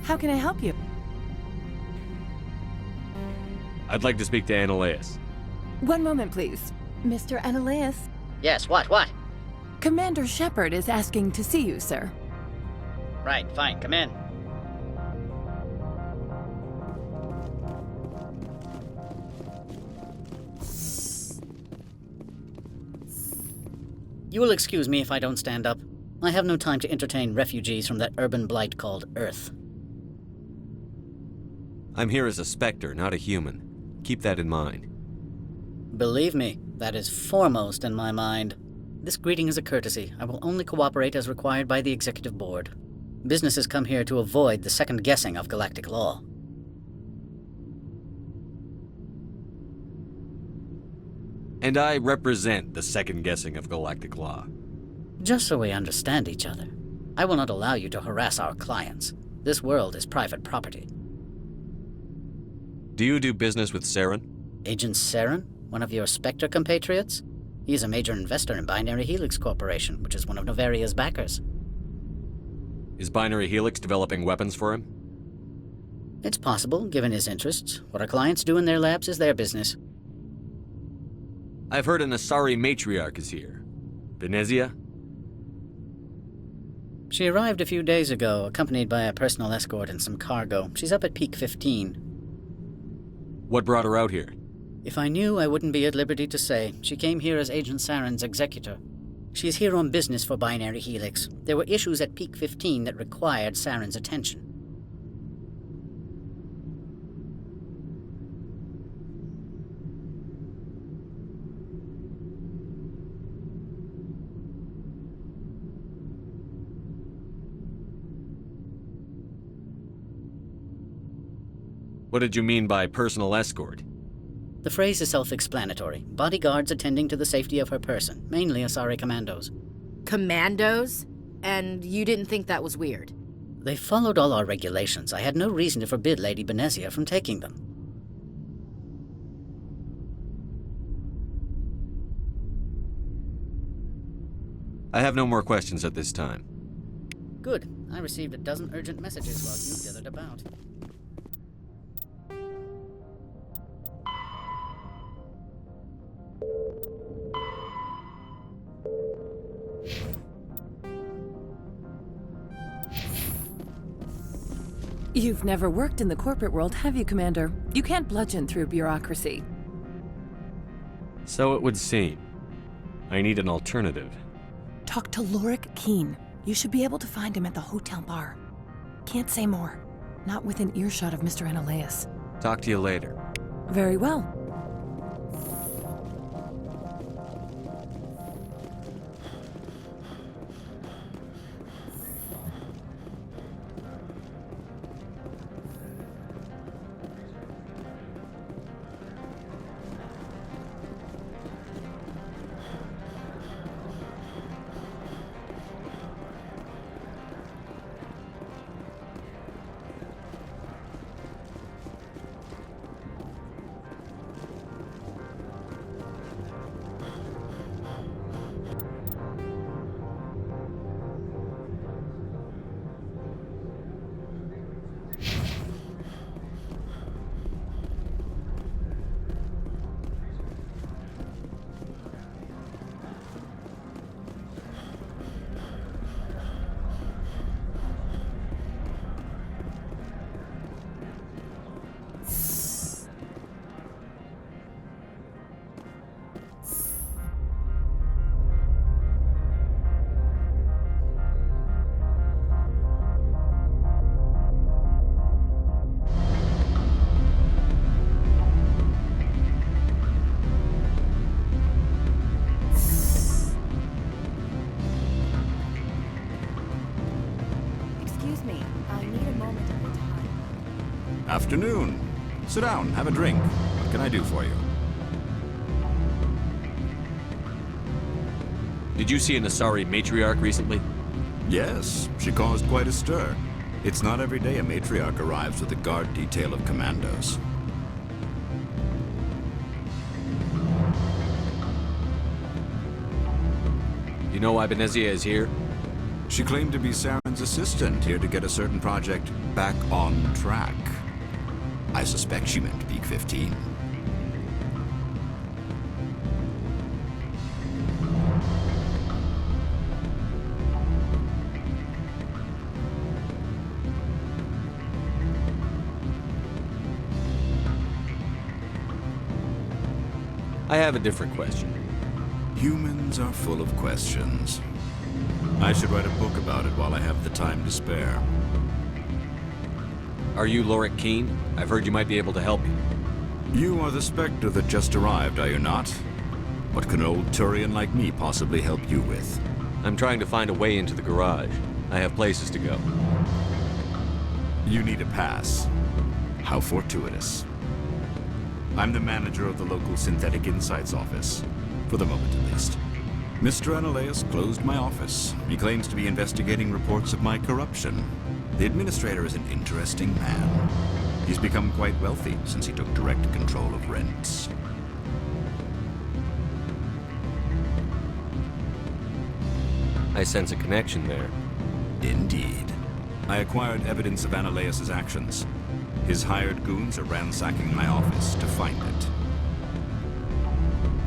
How can I help you? I'd like to speak to Ananias. One moment, please. Mr. Ananias, Yes, what? Commander Shepard is asking to see you, sir. Right, fine, come in. You will excuse me if I don't stand up. I have no time to entertain refugees from that urban blight called Earth. I'm here as a Spectre, not a human. Keep that in mind. Believe me, that is foremost in my mind. This greeting is a courtesy. I will only cooperate as required by the Executive Board. Businesses come here to avoid the second guessing of galactic law. And I represent the second guessing of galactic law. Just so we understand each other, I will not allow you to harass our clients. This world is private property. Do you do business with Saren? Agent Saren, one of your Spectre compatriots? He is a major investor in Binary Helix Corporation, which is one of Novaria's backers. Is Binary Helix developing weapons for him? It's possible, given his interests. What our clients do in their labs is their business. I've heard an Asari matriarch is here. Benezia? She arrived a few days ago, accompanied by a personal escort and some cargo. She's up at Peak 15. What brought her out here? If I knew, I wouldn't be at liberty to say. She came here as Agent Saren's executor. She's here on business for Binary Helix. There were issues at Peak 15 that required Saren's attention. What did you mean by personal escort? The phrase is self-explanatory. Bodyguards attending to the safety of her person, mainly Asari commandos. Commandos? And you didn't think that was weird? They followed all our regulations. I had no reason to forbid Lady Benezia from taking them. I have no more questions at this time. Good. I received a dozen urgent messages while you dithered about. You've never worked in the corporate world, have you, Commander? You can't bludgeon through bureaucracy. So it would seem. I need an alternative. Talk to Lorik Keen. You should be able to find him at the hotel bar. Can't say more. Not within earshot of Mr. Ananias. Talk to you later. Very well. Afternoon. Sit down, have a drink. What can I do for you? Did you see an Asari matriarch recently? Yes, she caused quite a stir. It's not every day a matriarch arrives with a guard detail of commandos. You know why Benezia is here? She claimed to be Saren's assistant, here to get a certain project back on track. I suspect she meant Peak 15. I have a different question. Humans are full of questions. I should write a book about it while I have the time to spare. Are you Lorik Keen? I've heard you might be able to help me. You are the Spectre that just arrived, are you not? What can an old Turian like me possibly help you with? I'm trying to find a way into the garage. I have places to go. You need a pass. How fortuitous. I'm the manager of the local Synthetic Insights office. For the moment, at least. Mr. Analaeus closed my office. He claims to be investigating reports of my corruption. The administrator is an interesting man. He's become quite wealthy since he took direct control of rents. I sense a connection there. Indeed. I acquired evidence of Analaeus' actions. His hired goons are ransacking my office to find it.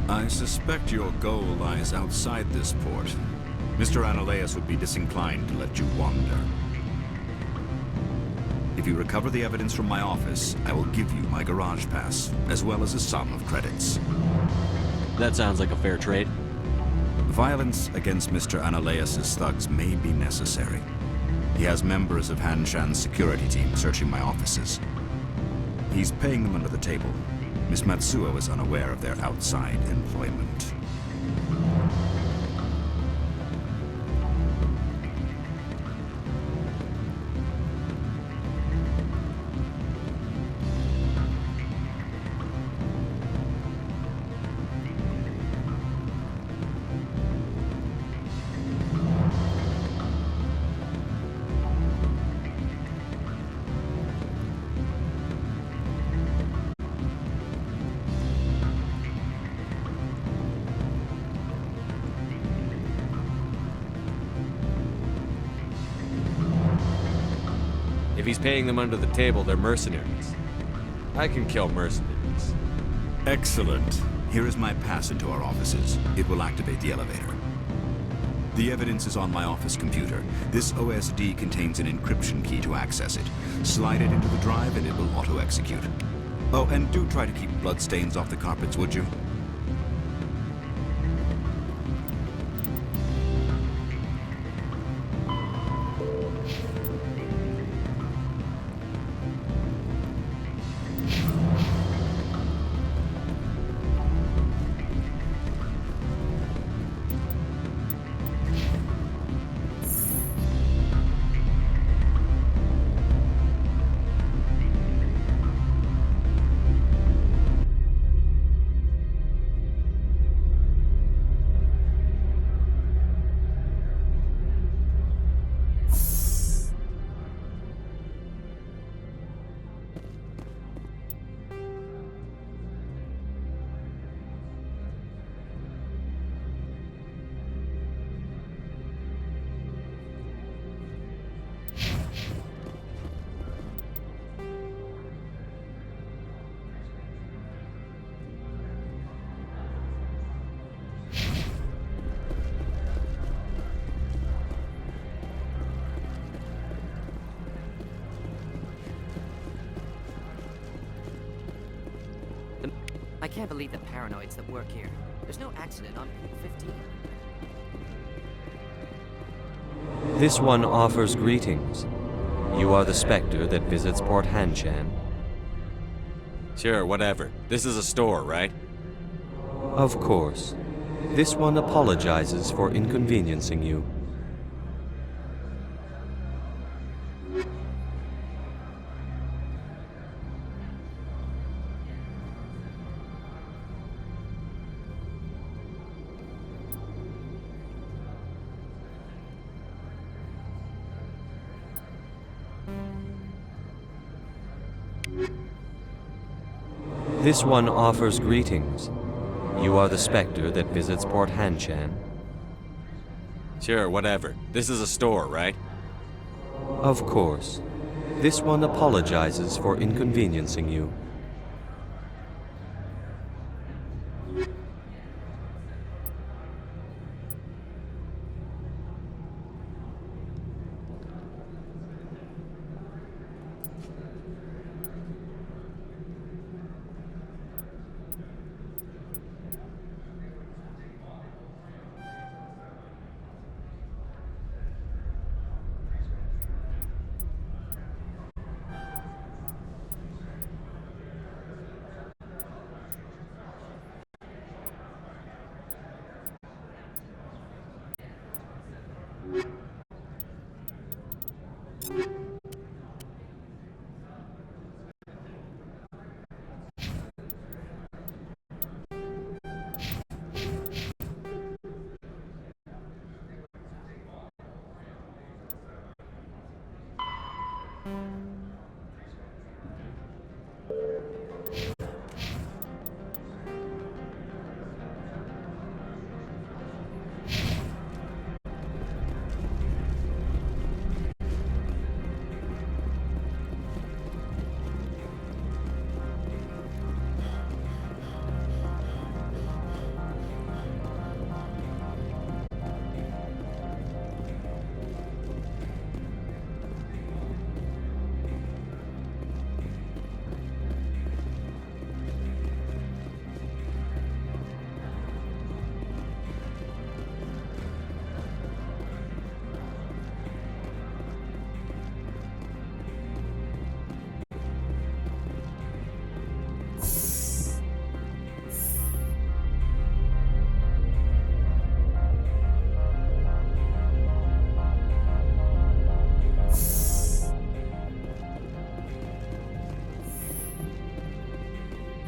I suspect your goal lies outside this port. Mr. Analaeus would be disinclined to let you wander. If you recover the evidence from my office, I will give you my garage pass, as well as a sum of credits. That sounds like a fair trade. Violence against Mr. Analaeus' thugs may be necessary. He has members of Han Shan's security team searching my offices. He's paying them under the table. Miss Matsuo is unaware of their outside employment. If he's paying them under the table, they're mercenaries. I can kill mercenaries. Excellent. Here is my pass into our offices. It will activate the elevator. The evidence is on my office computer. This OSD contains an encryption key to access it. Slide it into the drive and it will auto-execute. Oh, and do try to keep bloodstains off the carpets, would you? I can't believe the paranoids that work here. There's no accident on Peak 15. This one offers greetings. You are the Spectre that visits Port Hanshan. Sure, whatever. This is a store, right? Of course. This one apologizes for inconveniencing you. This one offers greetings. You are the Spectre that visits Port Hanshan. Sure, whatever. This is a store, right? Of course. This one apologizes for inconveniencing you.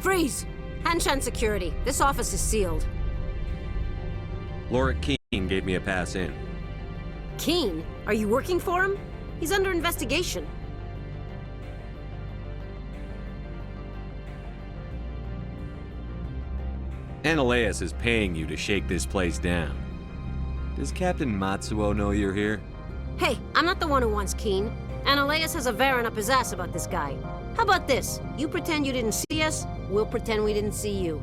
Freeze! Hanshan security. This office is sealed. Lorik Keene gave me a pass in. Keen? Are you working for him? He's under investigation. Ananias is paying you to shake this place down. Does Captain Matsuo know you're here? Hey, I'm not the one who wants Keen. Ananias has a Varen up his ass about this guy. How about this? You pretend you didn't see us, we'll pretend we didn't see you.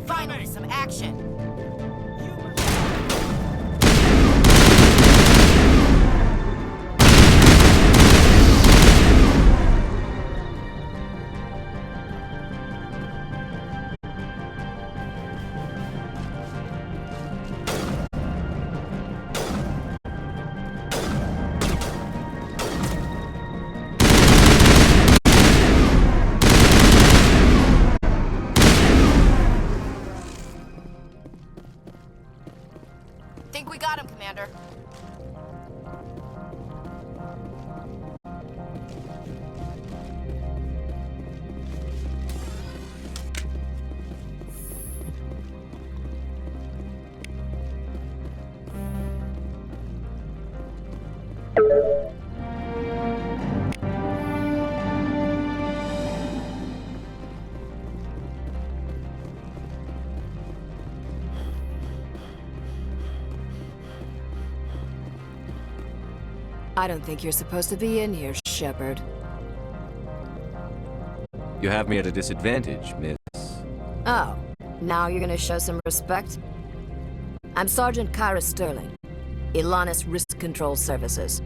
Finally, some action. Think we got him, Commander. I don't think you're supposed to be in here, Shepard. You have me at a disadvantage, miss. Oh, now you're gonna show some respect? I'm Sergeant Kyra Sterling, Ilanis Risk Control Services.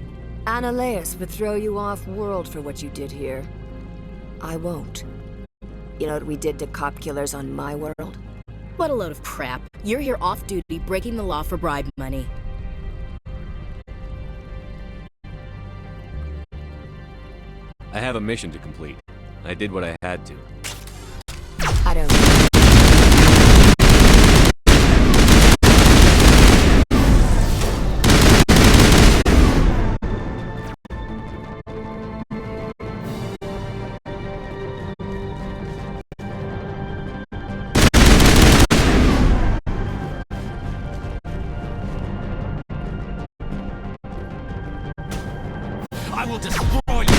Ananias would throw you off-world for what you did here. I won't. You know what we did to cop killers on my world? What a load of crap. You're here off duty, breaking the law for bribe money. I have a mission to complete. I did what I had to. I don't... I will destroy you!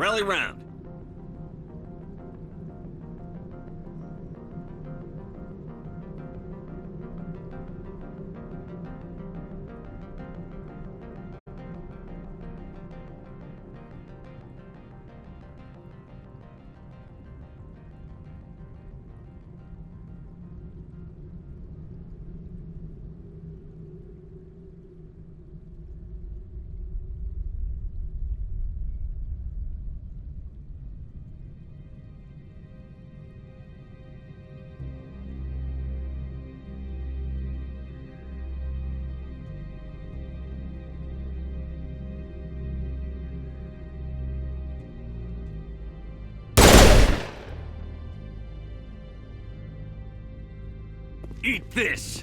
Rally round. Eat this!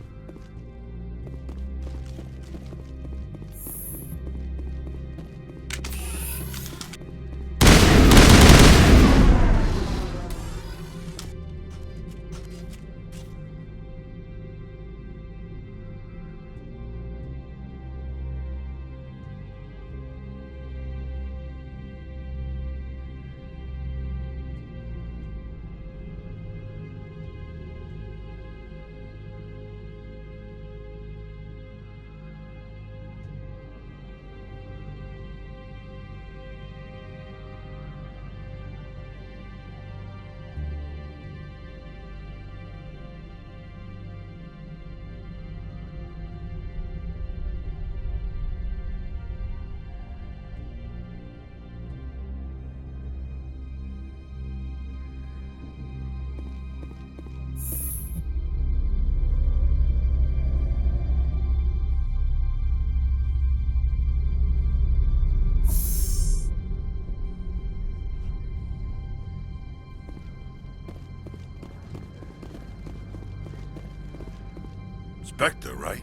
Spectre, right?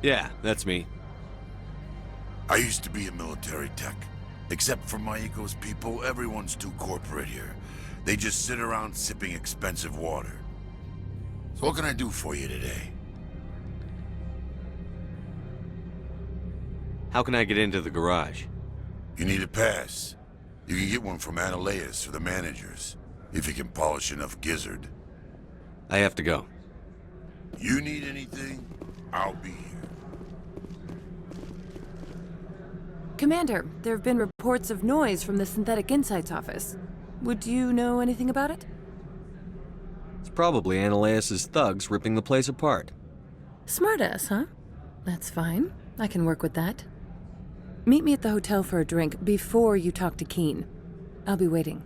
Yeah, that's me. I used to be a military tech. Except for Maiko's people, everyone's too corporate here. They just sit around sipping expensive water. So what can I do for you today? How can I get into the garage? You need a pass. You can get one from Ananias or the managers, if you can polish enough gizzard. I have to go. You need anything, I'll be here. Commander, there have been reports of noise from the Synthetic Insights office. Would you know anything about it? It's probably Ananias' thugs ripping the place apart. Smartass, huh? That's fine. I can work with that. Meet me at the hotel for a drink before you talk to Keen. I'll be waiting.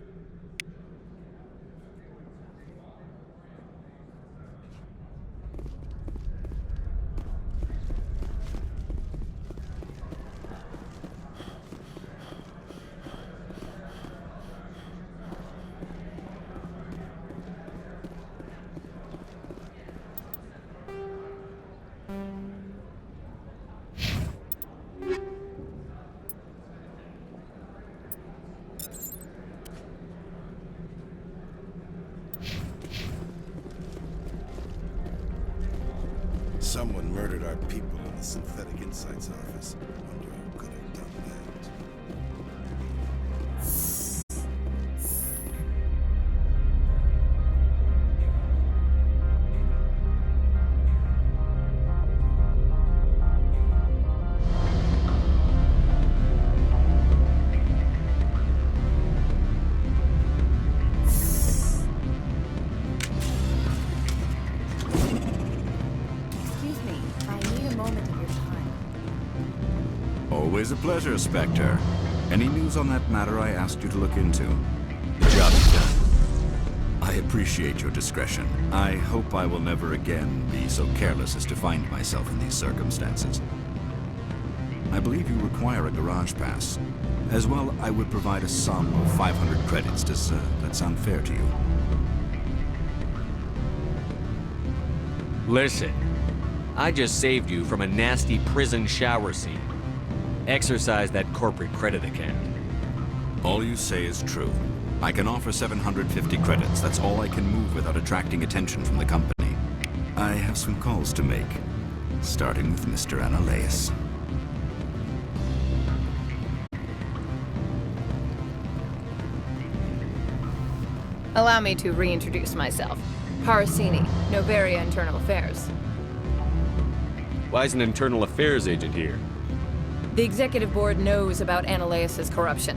Someone murdered our people in the Synthetic Insights office. Wonder who could have done that. Always a pleasure, Spectre. Any news on that matter I asked you to look into? The job is done. I appreciate your discretion. I hope I will never again be so careless as to find myself in these circumstances. I believe you require a garage pass. As well, I would provide a sum of 500 credits. Does that sound fair to you? Listen, I just saved you from a nasty prison shower scene. Exercise that corporate credit account. All you say is true. I can offer 750 credits. That's all I can move without attracting attention from the company. I have some calls to make, starting with Mr. Ananias. Allow me to reintroduce myself. Parasini, Noveria Internal Affairs. Why is an internal affairs agent here? The executive board knows about Ananias' corruption.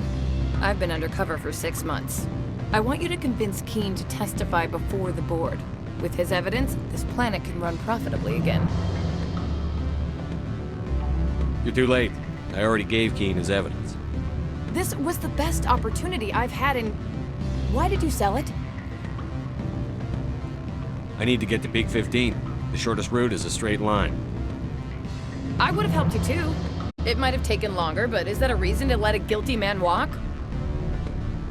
I've been undercover for 6 months. I want you to convince Keene to testify before the board. With his evidence, this planet can run profitably again. You're too late. I already gave Keene his evidence. This was the best opportunity I've had in... Why did you sell it? I need to get to Peak 15. The shortest route is a straight line. I would have helped you too. It might have taken longer, but is that a reason to let a guilty man walk?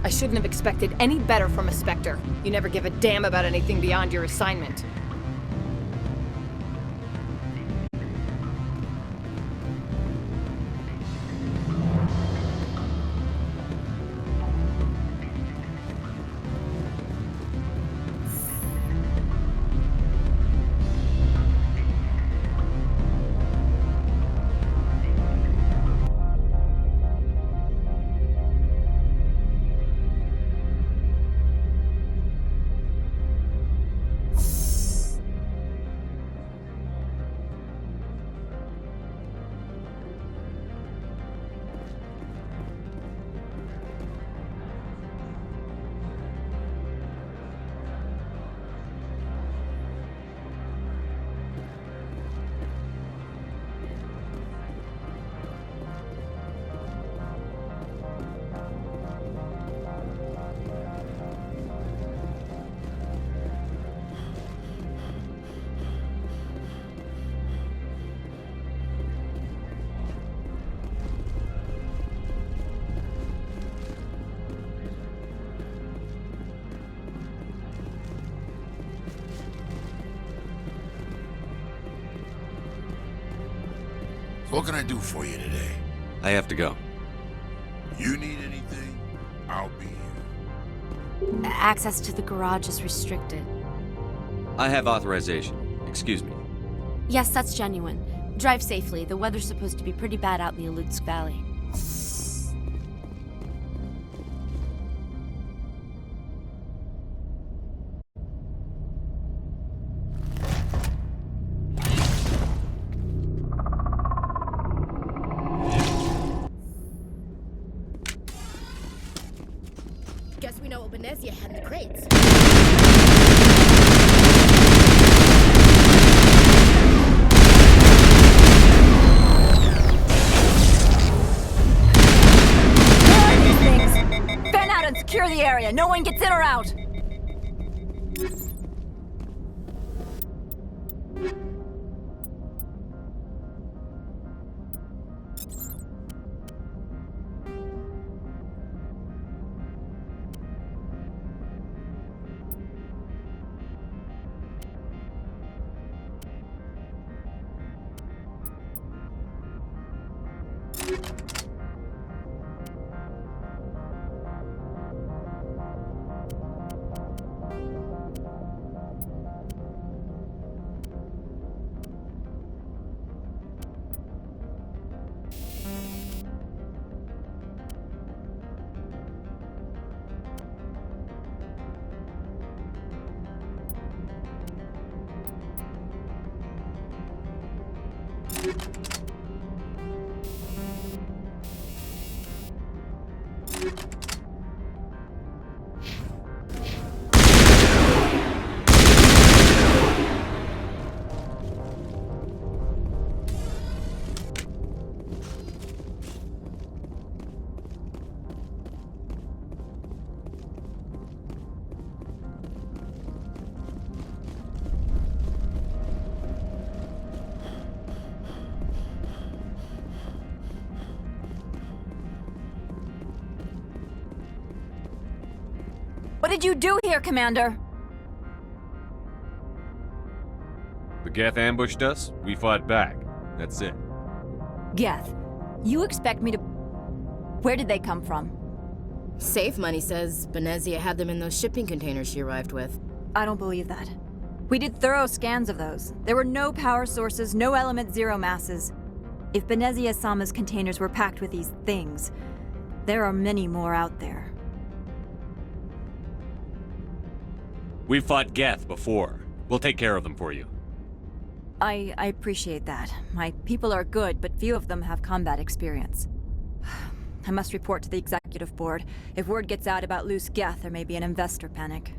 I shouldn't have expected any better from a Spectre. You never give a damn about anything beyond your assignment. What can I do for you today? I have to go. You need anything? I'll be here. Access to the garage is restricted. I have authorization. Excuse me. Yes, that's genuine. Drive safely. The weather's supposed to be pretty bad out in the Alutsk Valley. Guess we know what Benezia had in the crates. Fan out and secure the area. No one gets in or out. What did you do here, Commander? The Geth ambushed us, we fought back. That's it. Geth, you expect me to... Where did they come from? Safe Money says Benezia had them in those shipping containers she arrived with. I don't believe that. We did thorough scans of those. There were no power sources, no element zero masses. If Benezia Sama's containers were packed with these things, there are many more out there. We've fought Geth before. We'll take care of them for you. I appreciate that. My people are good, but few of them have combat experience. I must report to the executive board. If word gets out about loose Geth, there may be an investor panic.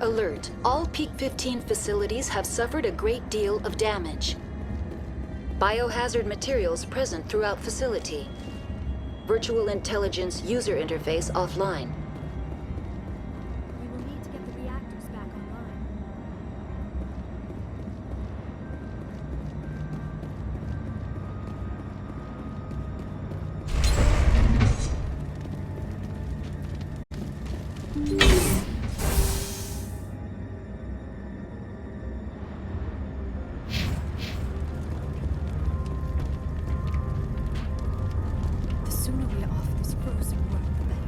Alert. All Peak 15 facilities have suffered a great deal of damage. Biohazard materials present throughout facility. Virtual intelligence user interface offline. We will need to get the reactors back online. The sooner we are off this frozen world, the better.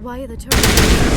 Why are the turrets?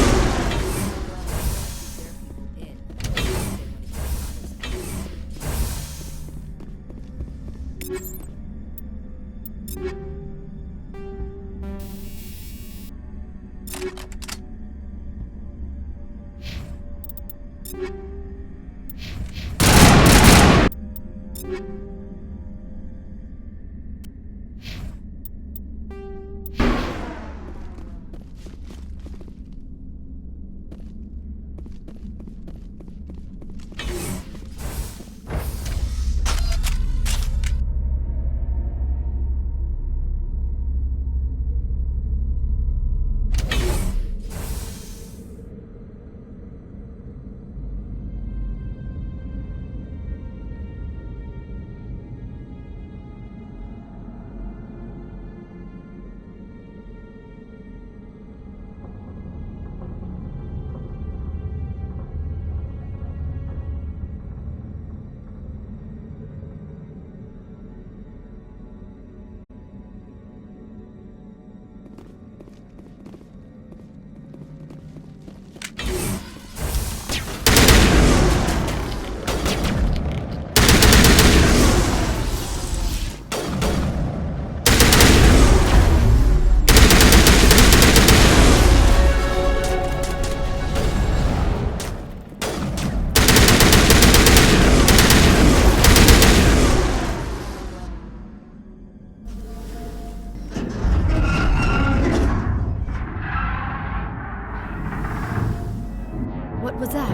What was that?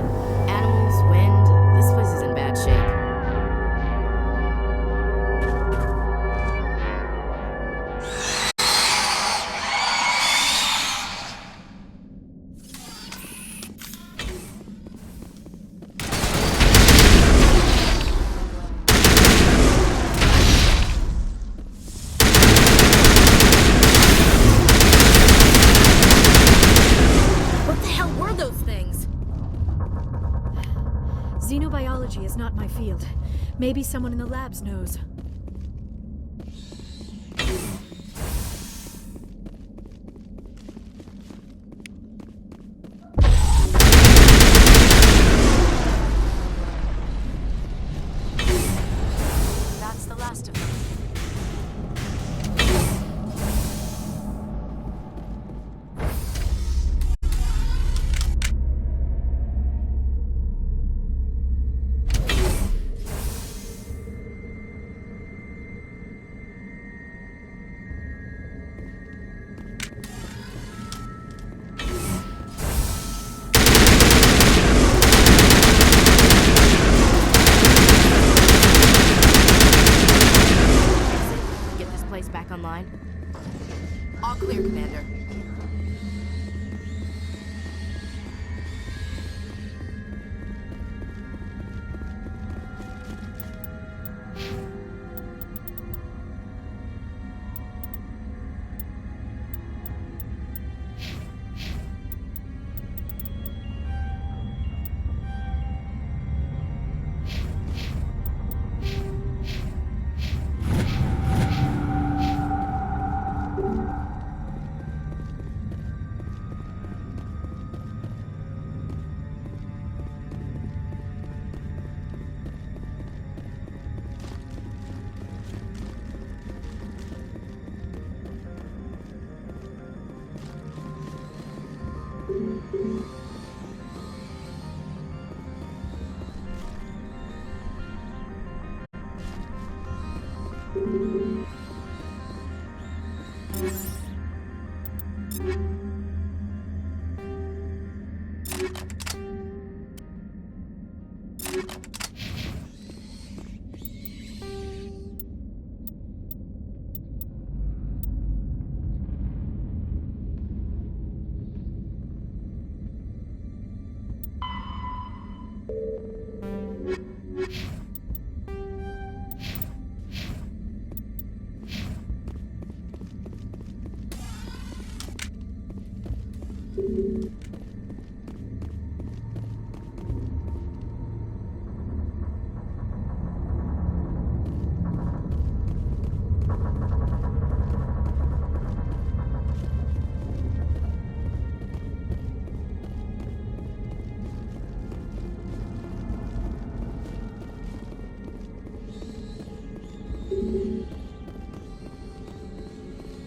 Animals, wind. This place is in bad shape. What the hell were those things? Xenobiology is not my field. Maybe someone in the labs knows. That's the last of them. Get this place back online. All clear, Commander.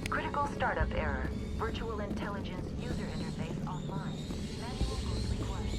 Critical startup error. Virtual intelligence user interface offline. Manual boot required.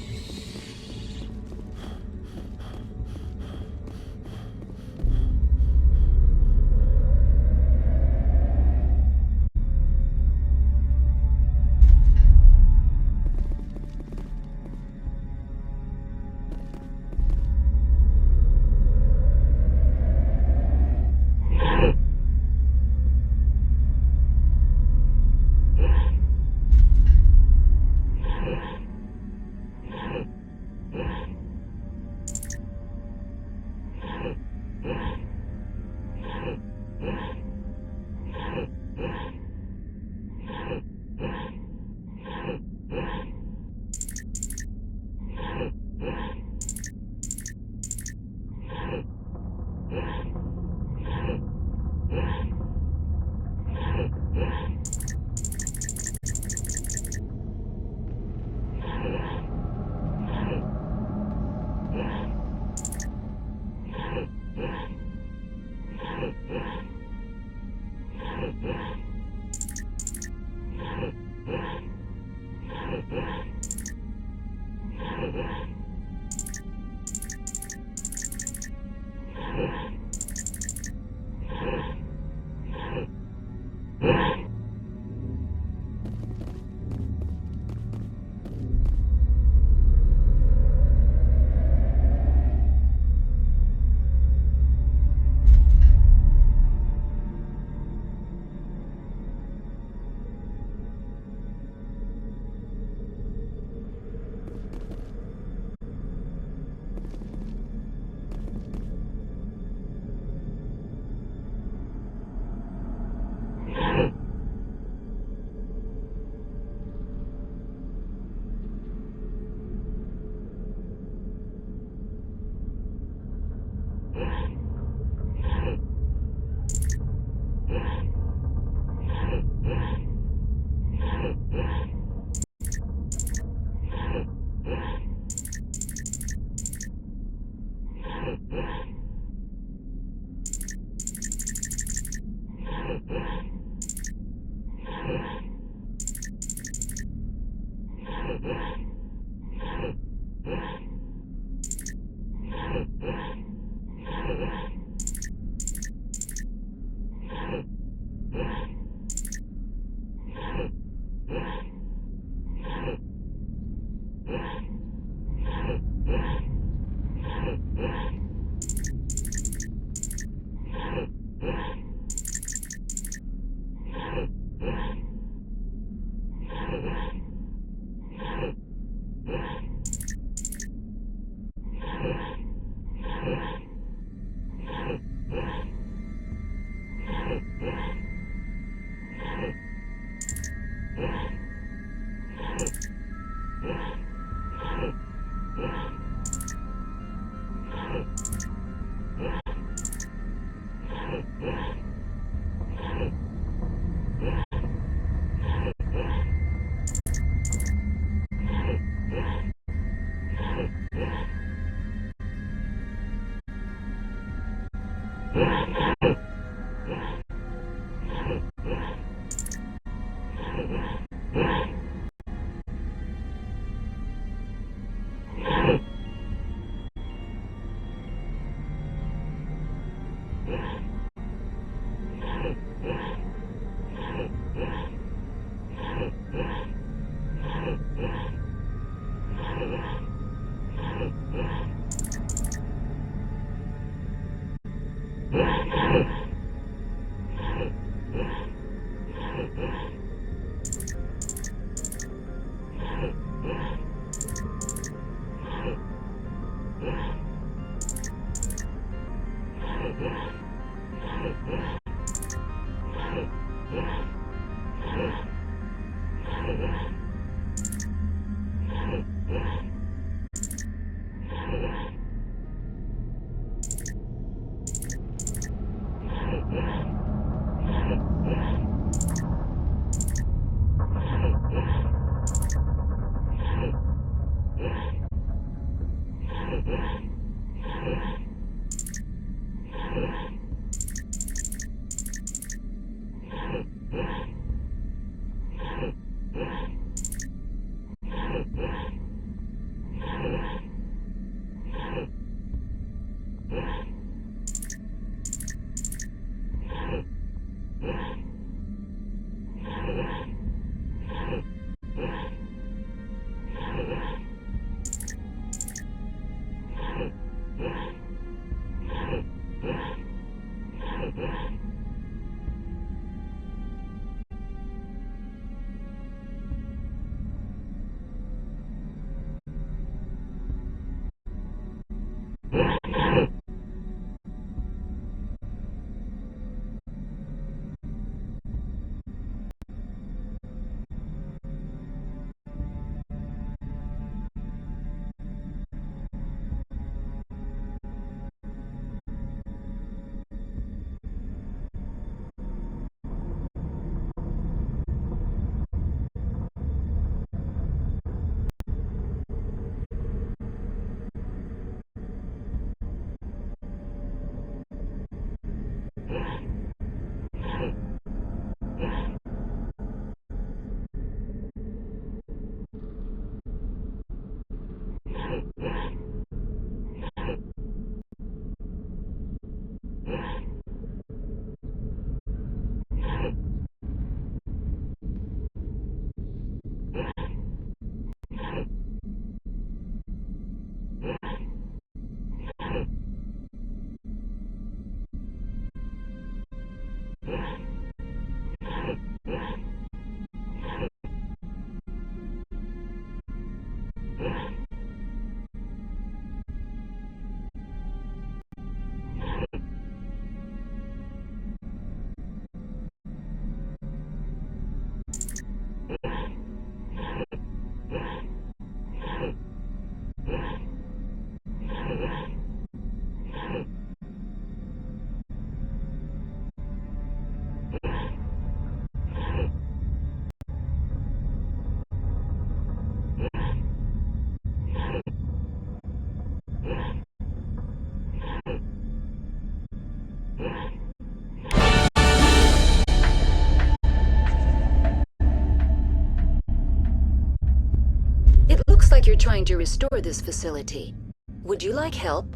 It looks like you're trying to restore this facility. Would you like help?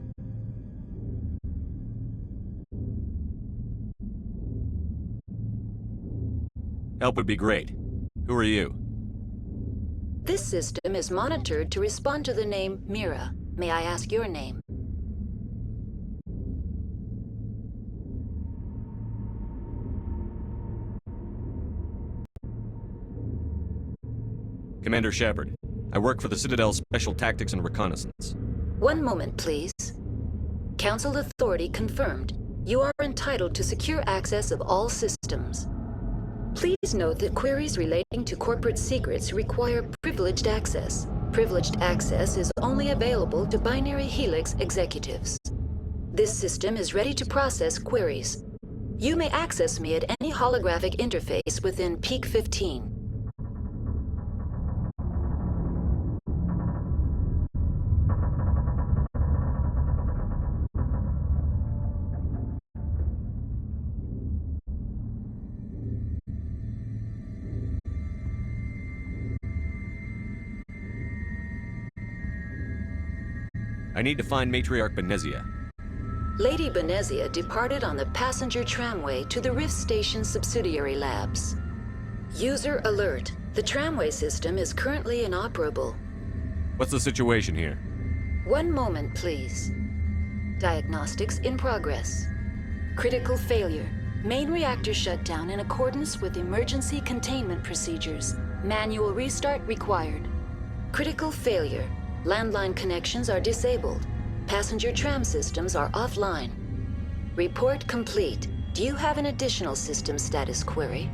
Help would be great. Who are you? This system is monitored to respond to the name Mira. May I ask your name? Commander Shepard. I work for the Citadel Special Tactics and Reconnaissance. One moment, please. Council authority confirmed. You are entitled to secure access of all systems. Please note that queries relating to corporate secrets require privileged access. Privileged access is only available to Binary Helix executives. This system is ready to process queries. You may access me at any holographic interface within Peak 15. I need to find Matriarch Benezia. Lady Benezia departed on the passenger tramway to the Rift Station subsidiary labs. User alert. The tramway system is currently inoperable. What's the situation here? One moment, please. Diagnostics in progress. Critical failure. Main reactor shut down in accordance with emergency containment procedures. Manual restart required. Critical failure. Landline connections are disabled. Passenger tram systems are offline. Report complete. Do you have an additional system status query?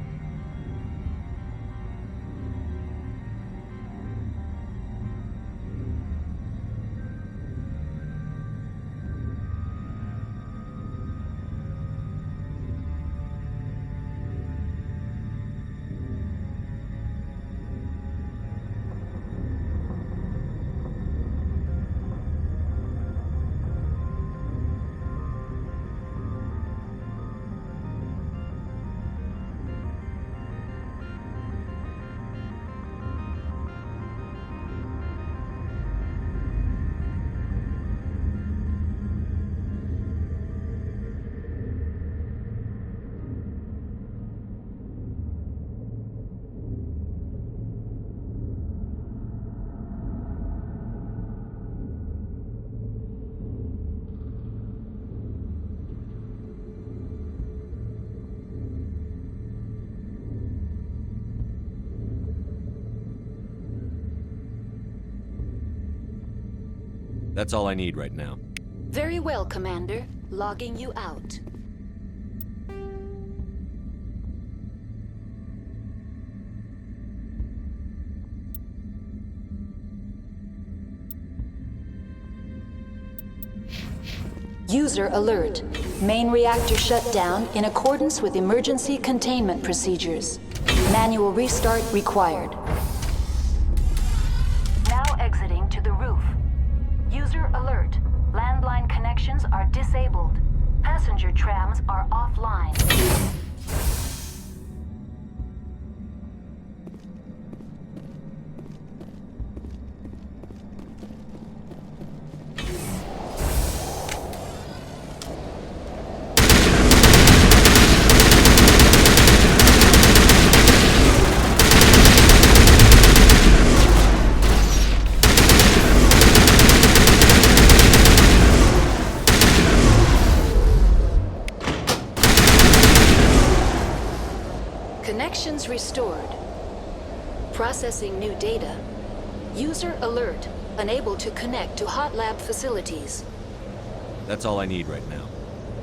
That's all I need right now. Very well, Commander. Logging you out. User alert. Main reactor shut down in accordance with emergency containment procedures. Manual restart required. Now exiting to the roof. User alert. Landline connections are disabled. Passenger trams are offline. Connections restored. Processing new data. User alert. Unable to connect to hot lab facilities. That's all I need right now.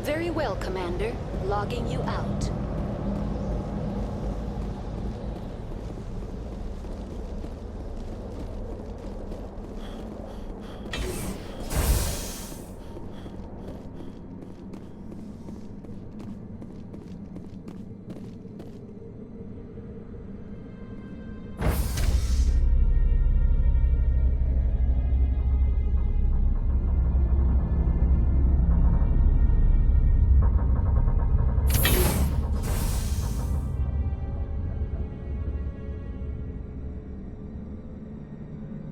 Very well, Commander. Logging you out.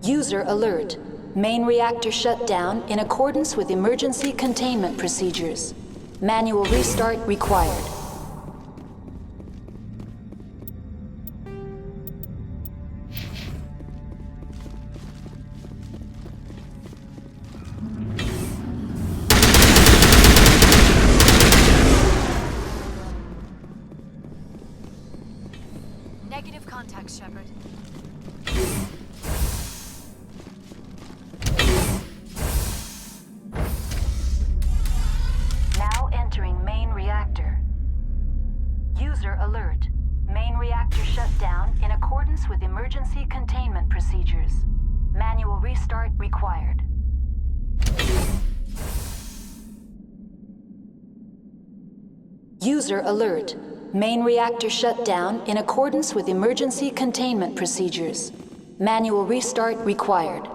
User alert. Main reactor shut down in accordance with emergency containment procedures. Manual restart required. Negative contact, Shepard. Now entering main reactor. User alert. Main reactor shut down in accordance with emergency containment procedures. Manual restart required. User alert. Main reactor shut down in accordance with emergency containment procedures. Manual restart required.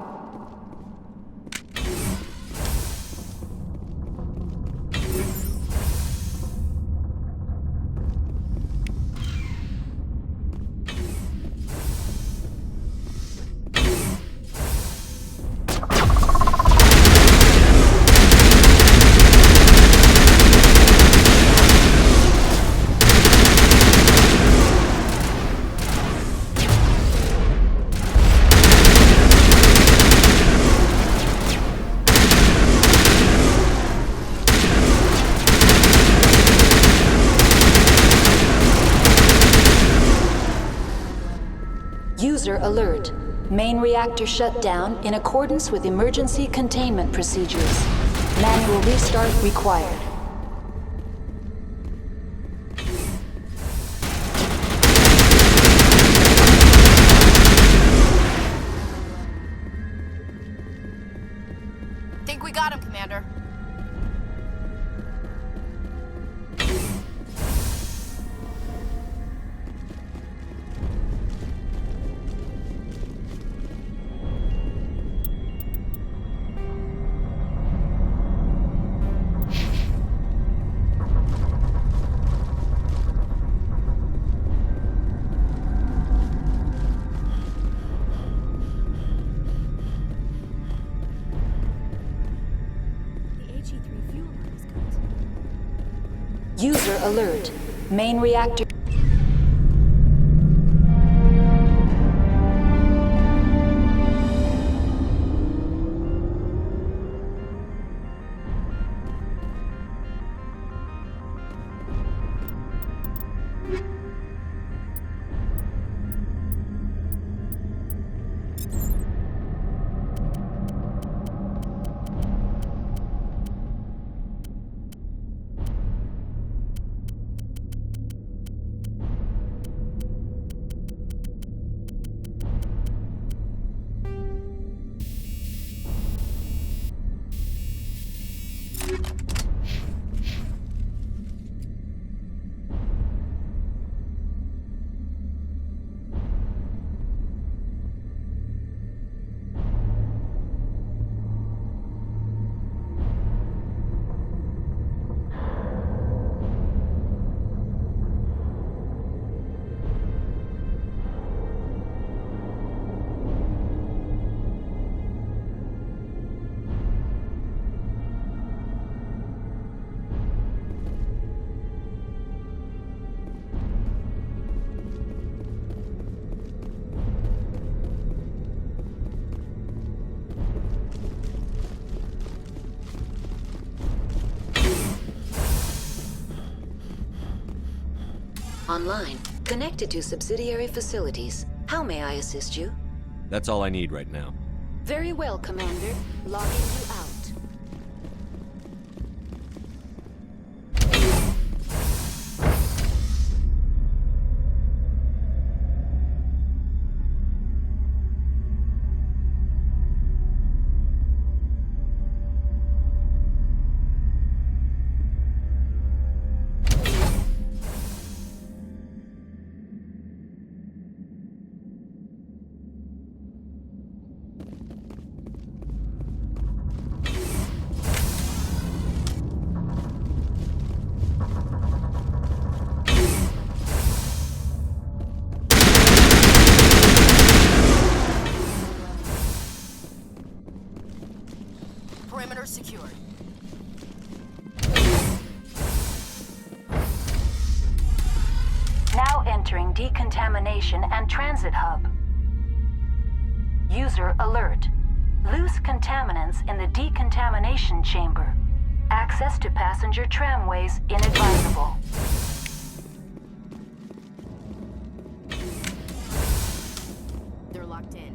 User alert. Main reactor shut down in accordance with emergency containment procedures. Manual restart required. Think we got him, Commander. User alert. Main reactor. Online. Connected to subsidiary facilities. How may I assist you? That's all I need right now. Very well, Commander. Logging you out. Perimeter secured. Now entering decontamination and transit hub. User alert. Loose contaminants in the decontamination chamber. Access to passenger tramways inadvisable. They're locked in.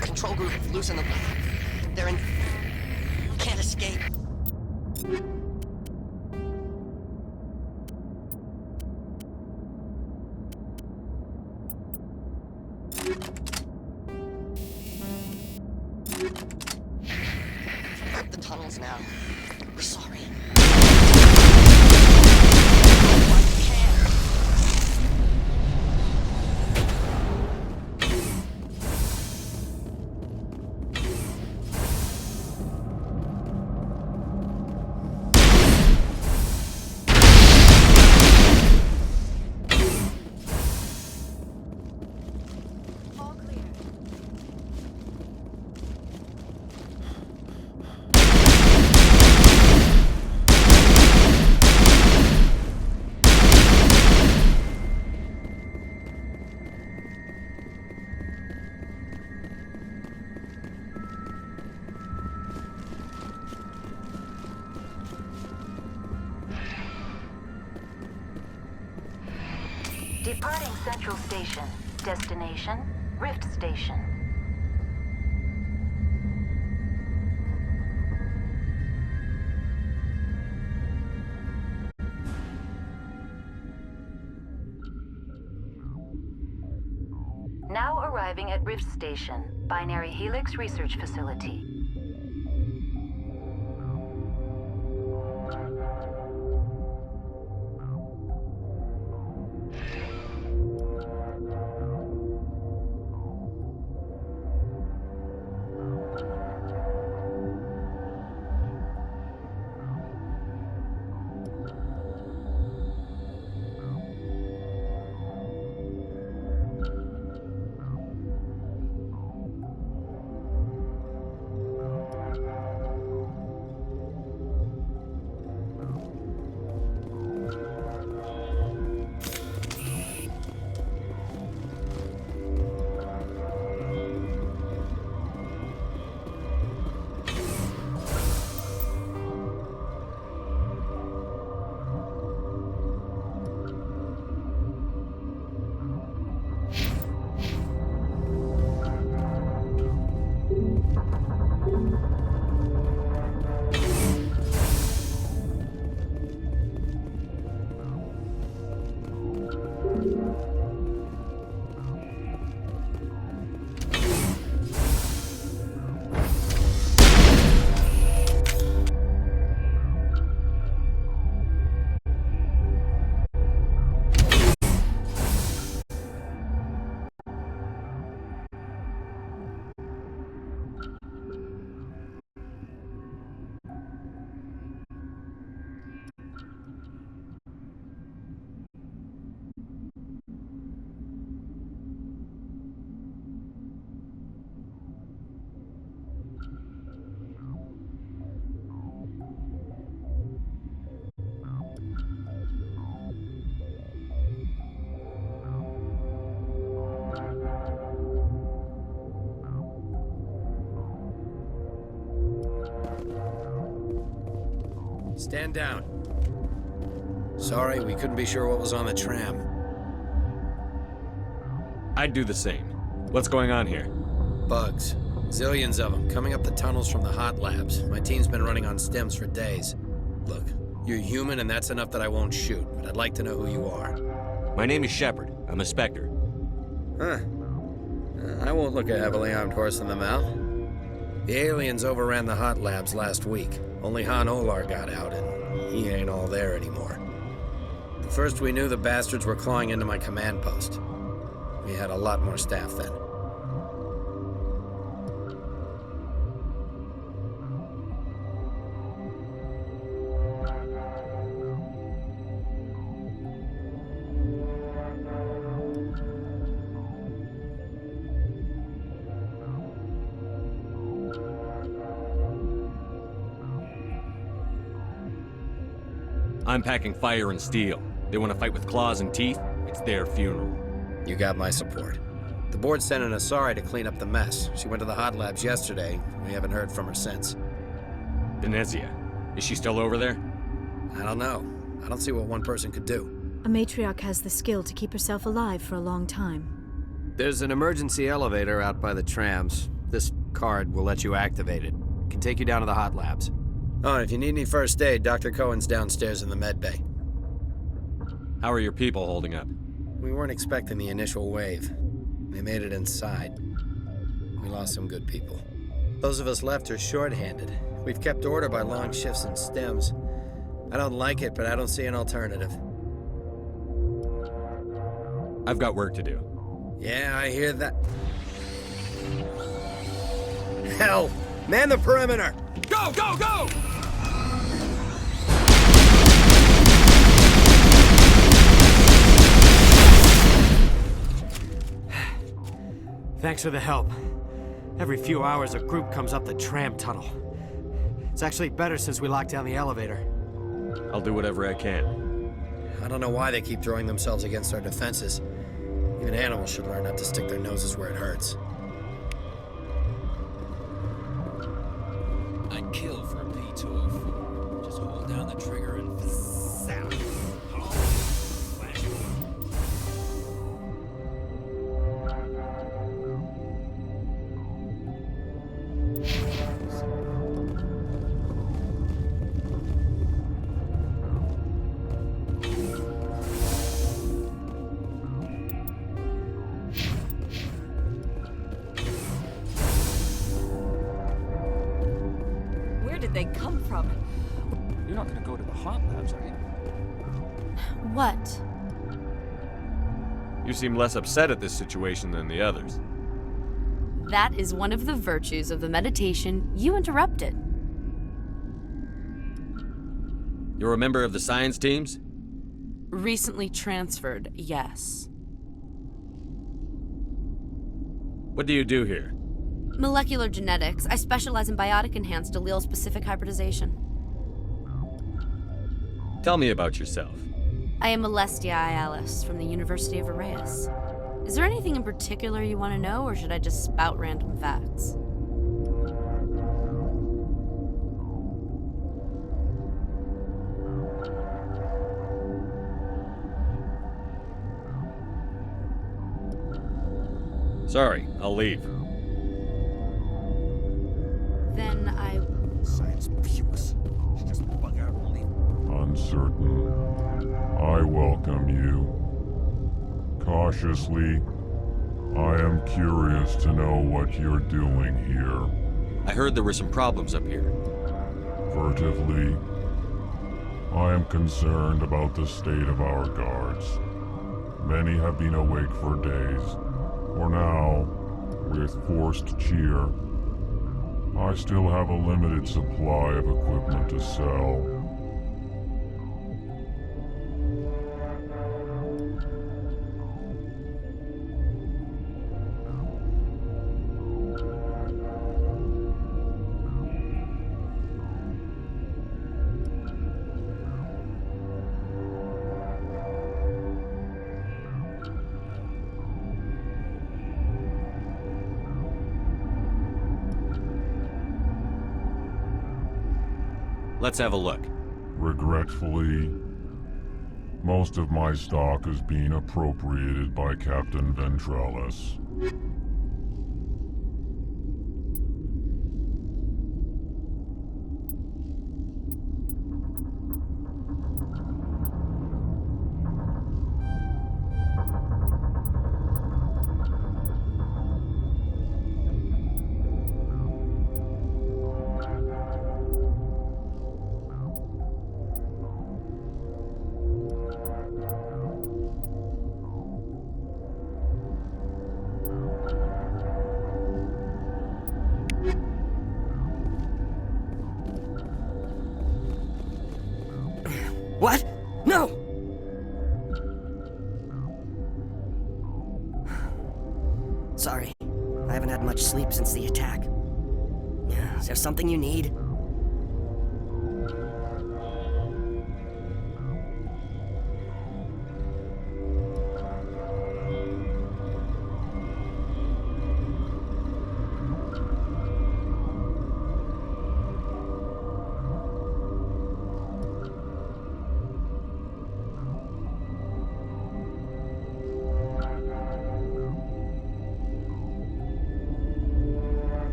Control group, loosen them. They're in... Can't escape. Up the tunnels now. We're sorry. Departing Central Station. Destination, Rift Station. Now arriving at Rift Station, Binary Helix Research Facility. Stand down. Sorry, we couldn't be sure what was on the tram. I'd do the same. What's going on here? Bugs. Zillions of them, coming up the tunnels from the hot labs. My team's been running on stems for days. Look, you're human and that's enough that I won't shoot, but I'd like to know who you are. My name is Shepard. I'm a Spectre. Huh. I won't look a heavily armed horse in the mouth. The aliens overran the hot labs last week. Only Han Olar got out, and he ain't all there anymore. The first we knew, the bastards were clawing into my command post. We had a lot more staff then. I'm packing fire and steel. They want to fight with claws and teeth? It's their funeral. You got my support. The board sent an Asari to clean up the mess. She went to the hot labs yesterday. We haven't heard from her since. Denezia. Is she still over there? I don't know. I don't see what one person could do. A matriarch has the skill to keep herself alive for a long time. There's an emergency elevator out by the trams. This card will let you activate it. It can take you down to the hot labs. Oh, and if you need any first aid, Dr. Cohen's downstairs in the med bay. How are your people holding up? We weren't expecting the initial wave. They made it inside. We lost some good people. Those of us left are short-handed. We've kept order by long shifts and stems. I don't like it, but I don't see an alternative. I've got work to do. Yeah, I hear that. Hell! Man the perimeter! Go, go, go! Thanks for the help. Every few hours, a group comes up the tram tunnel. It's actually better since we locked down the elevator. I'll do whatever I can. I don't know why they keep throwing themselves against our defenses. Even animals should learn not to stick their noses where it hurts. I'd kill for a P204. Just hold down the trigger and zap. They come from? You're not gonna go to the hot labs, are you? What? You seem less upset at this situation than the others. That is one of the virtues of the meditation you interrupted. You're a member of the science teams? Recently transferred, yes. What do you do here? Molecular genetics. I specialize in biotic-enhanced allele-specific hybridization. Tell me about yourself. I am Alestia Ialis from the University of Arraeus. Is there anything in particular you want to know, or should I just spout random facts? Sorry, I'll leave. Then I... Science pukes. Just bug out and leave. Uncertain. I welcome you. Cautiously, I am curious to know what you're doing here. I heard there were some problems up here. Furtively, I am concerned about the state of our guards. Many have been awake for days. For now, with forced cheer, I still have a limited supply of equipment to sell. Let's have a look. Regretfully, most of my stock is being appropriated by Captain Ventrellis. What? No! Sorry. I haven't had much sleep since the attack. Is there something you need?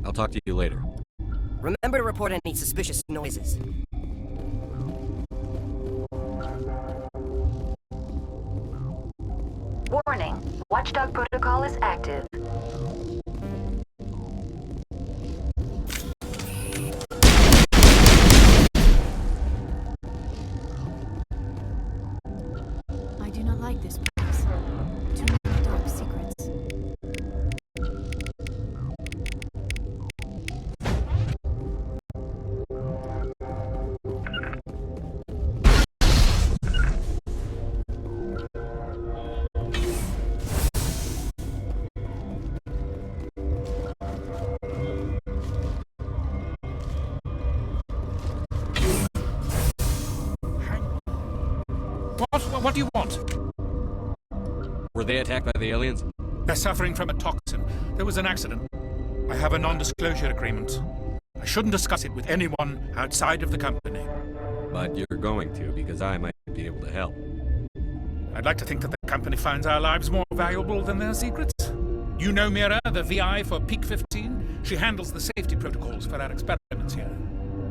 I'll talk to you later. Remember to report any suspicious noises. Warning, Watchdog protocol is active. I do not like this place. Too many dark secrets. What do you want? Were they attacked by the aliens? They're suffering from a toxin. There was an accident. I have a non-disclosure agreement. I shouldn't discuss it with anyone outside of the company. But you're going to, because I might be able to help. I'd like to think that the company finds our lives more valuable than their secrets. You know Mira, the VI for Peak 15? She handles the safety protocols for our experiments here.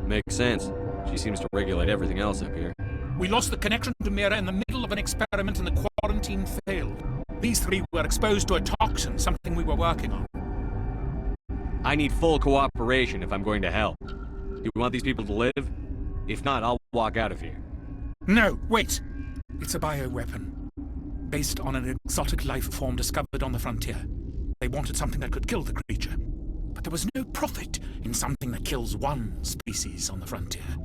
Makes sense. She seems to regulate everything else up here. We lost the connection to Mira in the middle of an experiment and the quarantine failed. These three were exposed to a toxin, something we were working on. I need full cooperation if I'm going to help. Do you want these people to live? If not, I'll walk out of here. No, wait! It's a bioweapon. Based on an exotic life form discovered on the frontier. They wanted something that could kill the creature. But there was no profit in something that kills one species on the frontier.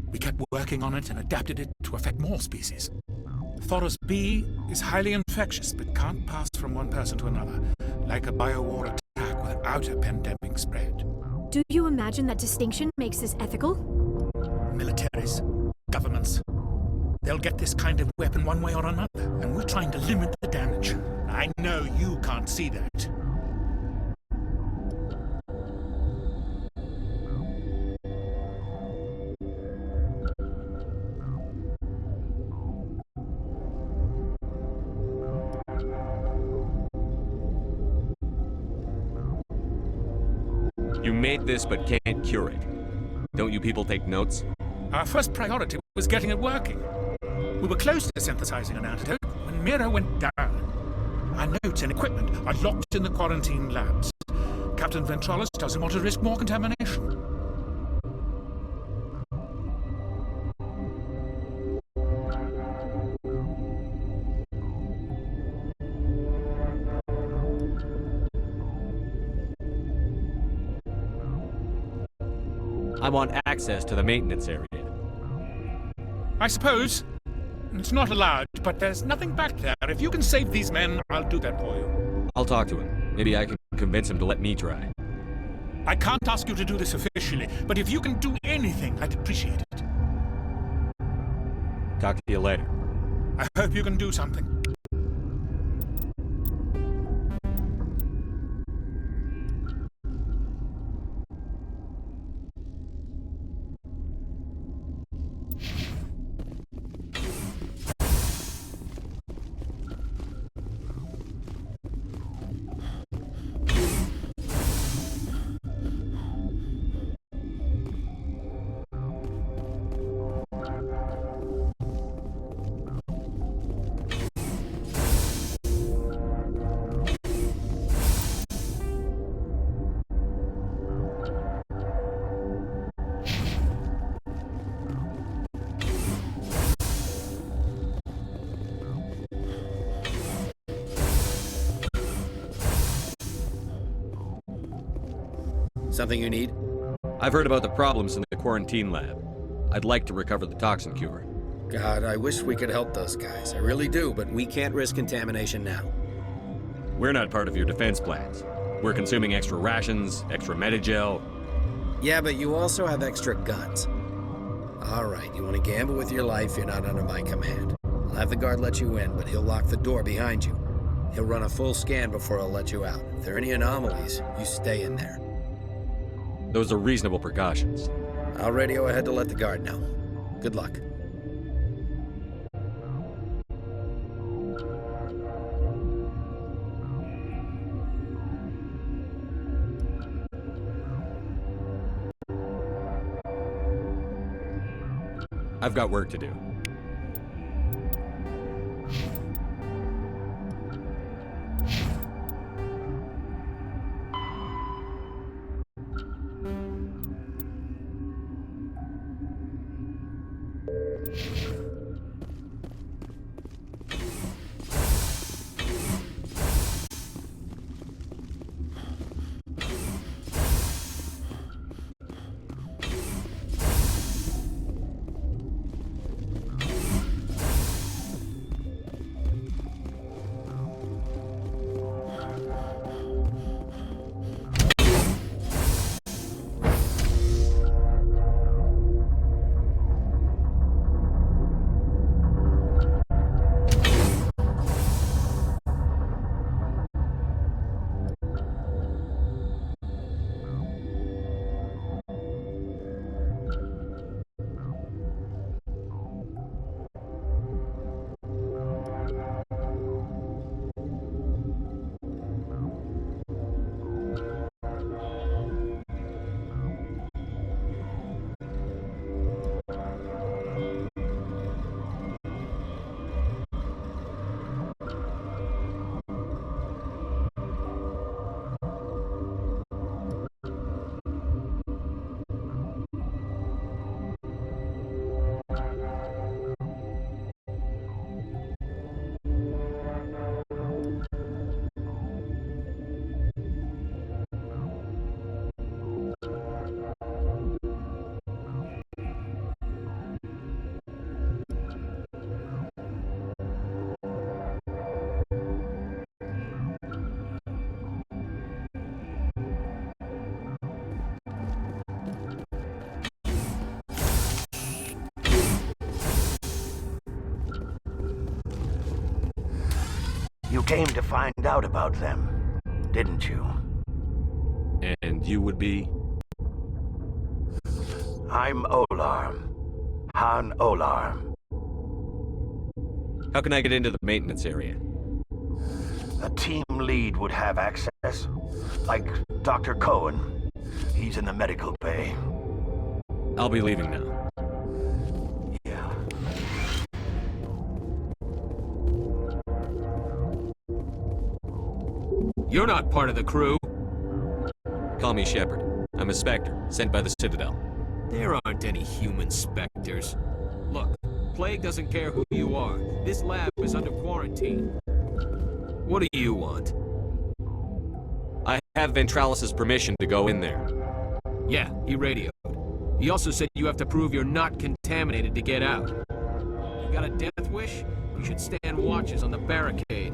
We kept working on it and adapted it to affect more species. Thoros B is highly infectious, but can't pass from one person to another, like a biowar attack without a pandemic spread. Do you imagine that distinction makes this ethical? Militaries, governments, they'll get this kind of weapon one way or another, and we're trying to limit the damage. I know you can't see that. You made this but can't cure it. Don't you people take notes? Our first priority was getting it working. We were close to synthesizing an antidote when Mira went down. Our notes and equipment are locked in the quarantine labs. Captain Ventralis doesn't want to risk more contamination. I want access to the maintenance area. I suppose. It's not allowed, but there's nothing back there. If you can save these men, I'll do that for you. I'll talk to him. Maybe I can convince him to let me try. I can't ask you to do this officially, but if you can do anything, I'd appreciate it. Talk to you later. I hope you can do something. Something you need? I've heard about the problems in the quarantine lab. I'd like to recover the toxin cure. God, I wish we could help those guys. I really do, but we can't risk contamination now. We're not part of your defense plans. We're consuming extra rations, extra Medigel. Yeah, but you also have extra guns. All right, you want to gamble with your life, you're not under my command. I'll have the guard let you in, but he'll lock the door behind you. He'll run a full scan before he'll let you out. If there are any anomalies, you stay in there. Those are reasonable precautions. I'll radio ahead to let the guard know. Good luck. I've got work to do. You came to find out about them, didn't you? And you would be? I'm Olar. Han Olar. How can I get into the maintenance area? A team lead would have access. Like Dr. Cohen. He's in the medical bay. I'll be leaving now. You're not part of the crew. Call me Shepard. I'm a Spectre, sent by the Citadel. There aren't any human specters. Look, Plague doesn't care who you are. This lab is under quarantine. What do you want? I have Ventralis' permission to go in there. Yeah, he radioed. He also said you have to prove you're not contaminated to get out. You got a death wish? You should stand watches on the barricade.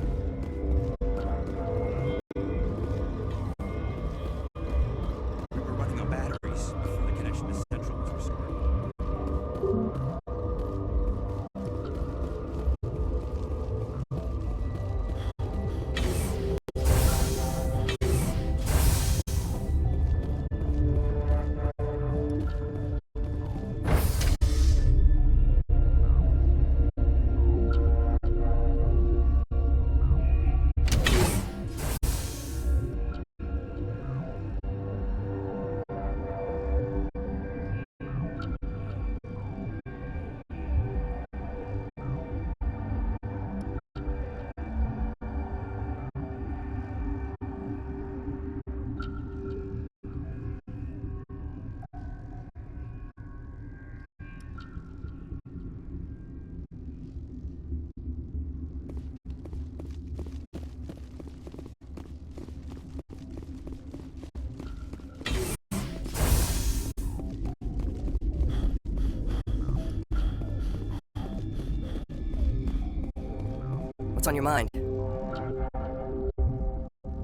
What's on your mind?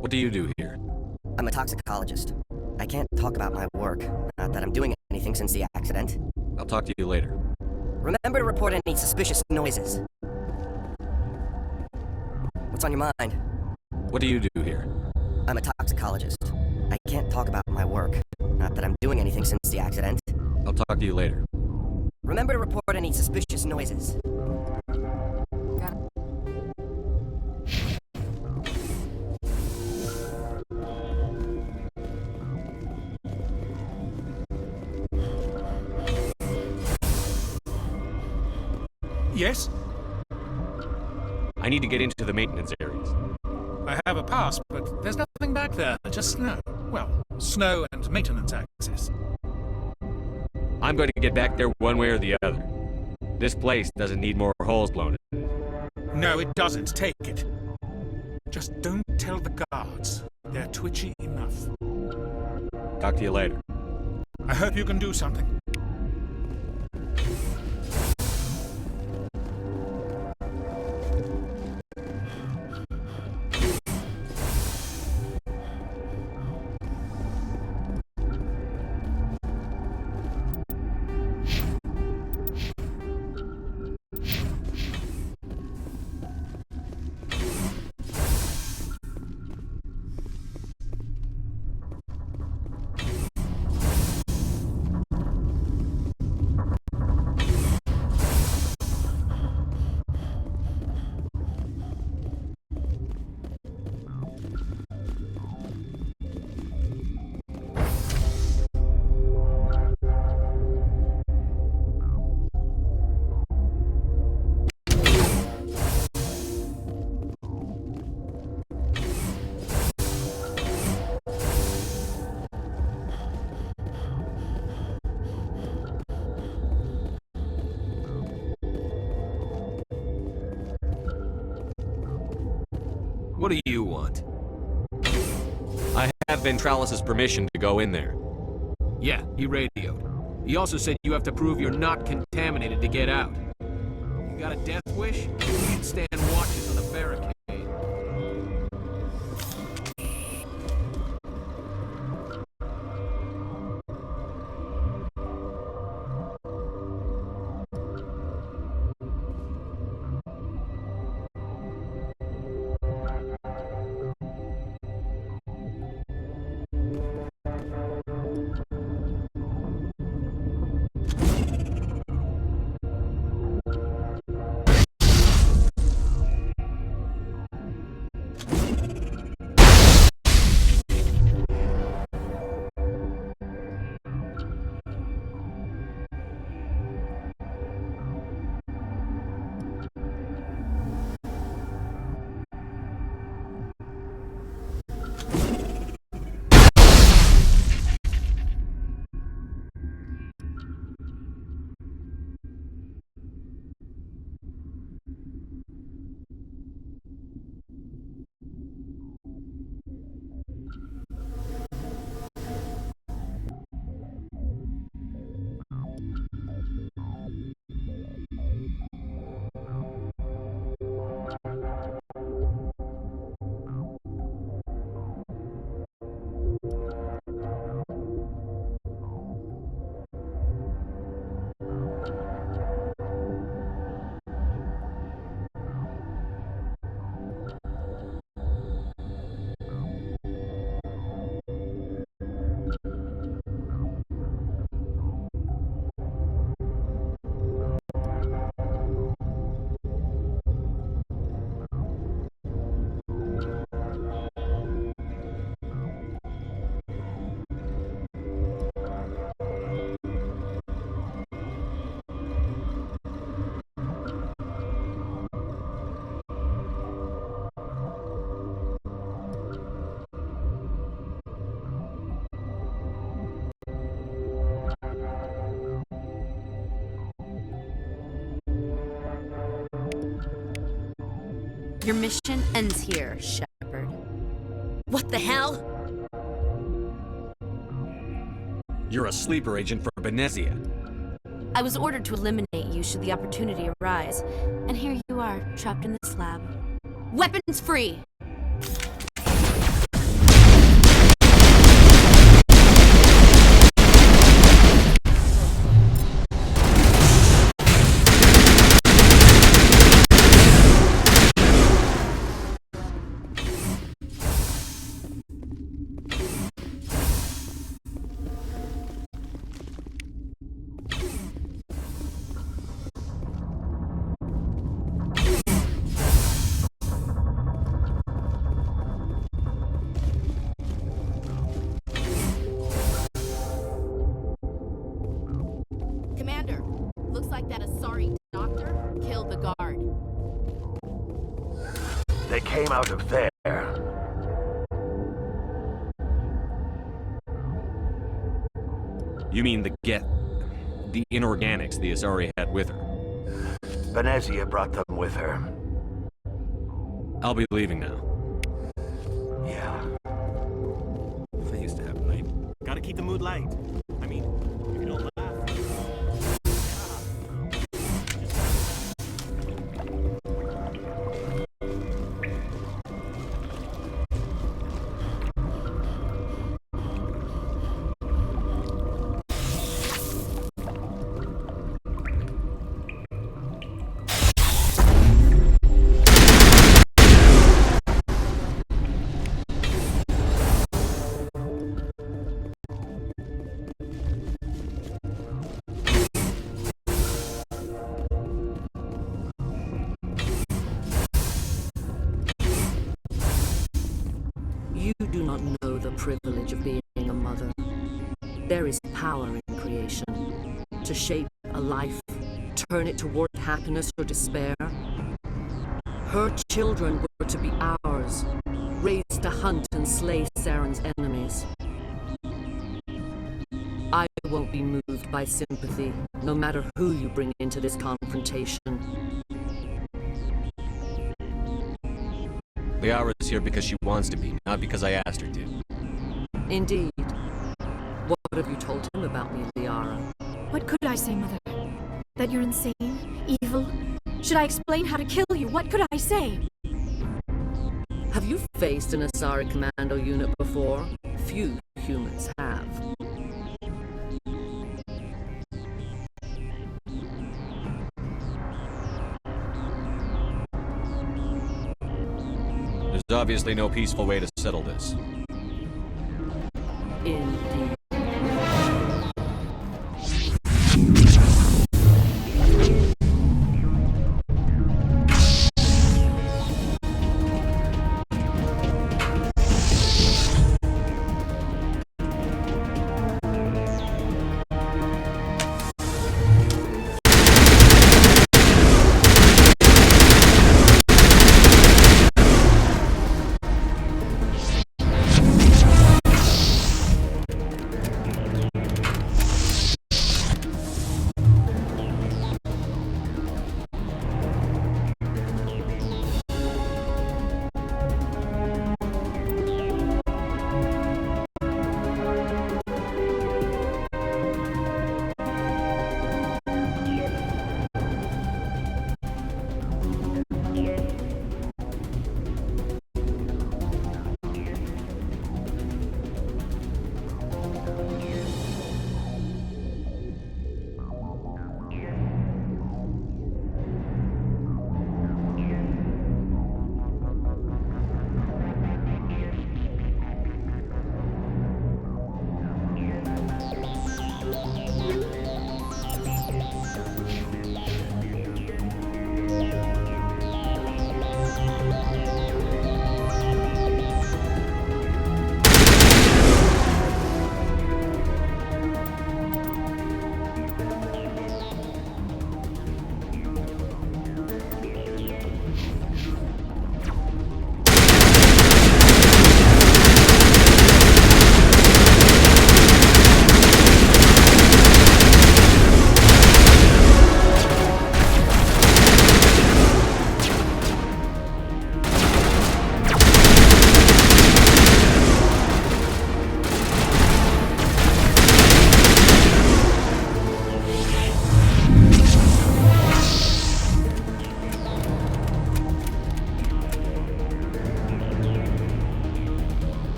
What do you do here? I'm a toxicologist. I can't talk about my work. Not that I'm doing anything since the accident. I'll talk to you later. Remember to report any suspicious noises. What's on your mind? What do you do here? I'm a toxicologist. I can't talk about my work. Not that I'm doing anything since the accident. I'll talk to you later. Remember to report any suspicious noises. Got it. Yes? I need to get into the maintenance areas. I have a pass, but there's nothing back there. Just snow. Well, snow and maintenance access. I'm going to get back there one way or the other. This place doesn't need more holes blown in. No, it doesn't. Take it. Just don't tell the guards. They're twitchy enough. Talk to you later. I hope you can do something. What do you want? I have Ventralis' permission to go in there. Yeah, he radioed. He also said you have to prove you're not contaminated to get out. You got a death wish? You should stand watches on the barricade. Your mission ends here, Shepard. What the hell? You're a sleeper agent for Benezia. I was ordered to eliminate you should the opportunity arise, and here you are, trapped in this lab. Weapons free! They came out of there. You mean the inorganics the Asari had with her? Venezia brought them with her. I'll be leaving now. Yeah. I used to have a night. Gotta keep the mood light. I mean, if you don't laugh. You do not know the privilege of being a mother. There is power in creation. To shape a life, turn it toward happiness or despair. Her children were to be ours, raised to hunt and slay Saren's enemies. I won't be moved by sympathy, no matter who you bring into this confrontation. Liara's here because she wants to be, not because I asked her to. Indeed. What have you told him about me, Liara? What could I say, Mother? That you're insane? Evil? Should I explain how to kill you? What could I say? Have you faced an Asari commando unit before? Few humans have. There's obviously no peaceful way to settle this. Indeed.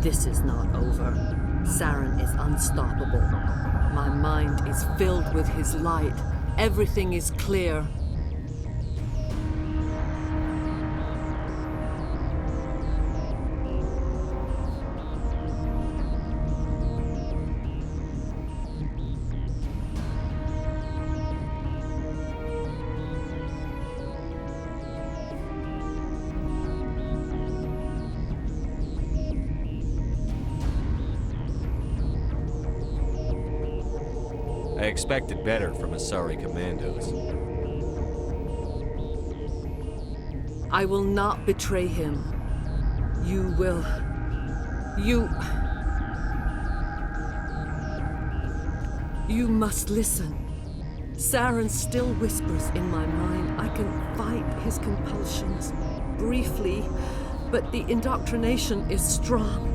This is not over. Saren is unstoppable. My mind is filled with his light. Everything is clear. I expected better from Asari commandos. I will not betray him. You will. You must listen. Saren still whispers in my mind. I can fight his compulsions, briefly, but the indoctrination is strong.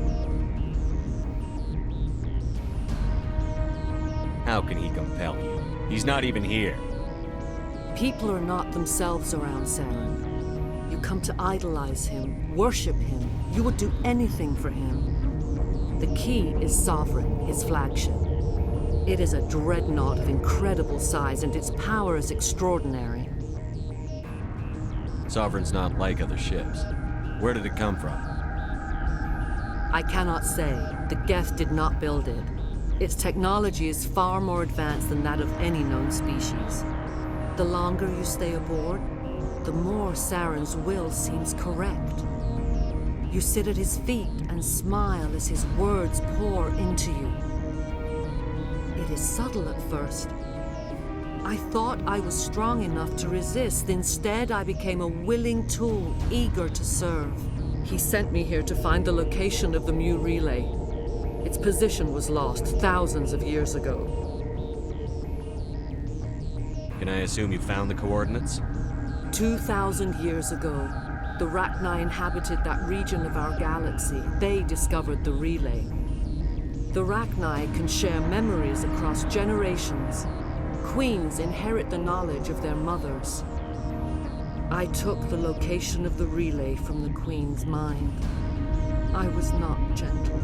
How can he compel you? He's not even here. People are not themselves around Saren. You come to idolize him, worship him. You would do anything for him. The key is Sovereign, his flagship. It is a dreadnought of incredible size, and its power is extraordinary. Sovereign's not like other ships. Where did it come from? I cannot say. The Geth did not build it. Its technology is far more advanced than that of any known species. The longer you stay aboard, the more Saren's will seems correct. You sit at his feet and smile as his words pour into you. It is subtle at first. I thought I was strong enough to resist. Instead, I became a willing tool, eager to serve. He sent me here to find the location of the Mu relay. Its position was lost thousands of years ago. Can I assume you found the coordinates? 2,000 years ago, the Rachni inhabited that region of our galaxy. They discovered the relay. The Rachni can share memories across generations. Queens inherit the knowledge of their mothers. I took the location of the relay from the Queen's mind. I was not gentle.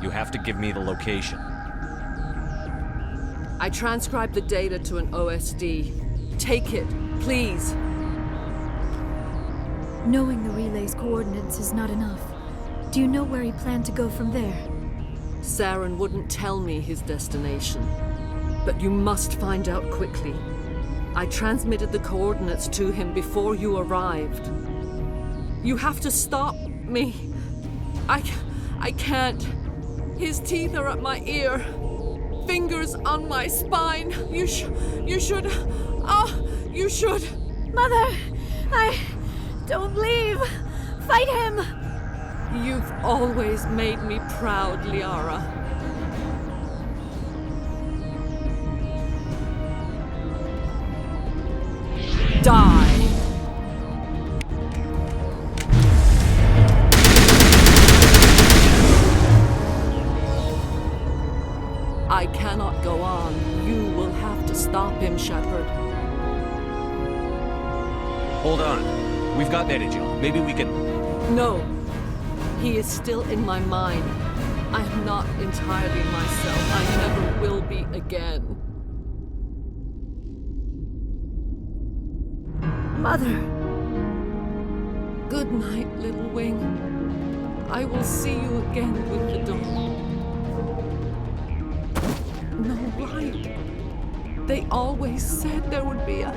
You have to give me the location. I transcribed the data to an OSD. Take it, please. Knowing the relay's coordinates is not enough. Do you know where he planned to go from there? Saren wouldn't tell me his destination. But you must find out quickly. I transmitted the coordinates to him before you arrived. You have to stop me. I can't. His teeth are at my ear. Fingers on my spine. You should. You should. Mother! Don't leave! Fight him! You've always made me proud, Liara. Die! I cannot go on. You will have to stop him, Shepard. Hold on. We've got Energon. Maybe we can... No. He is still in my mind. I am not entirely myself. I never will be again. Mother! Good night, little wing. I will see you again with the dawn. No light. They always said there would be a...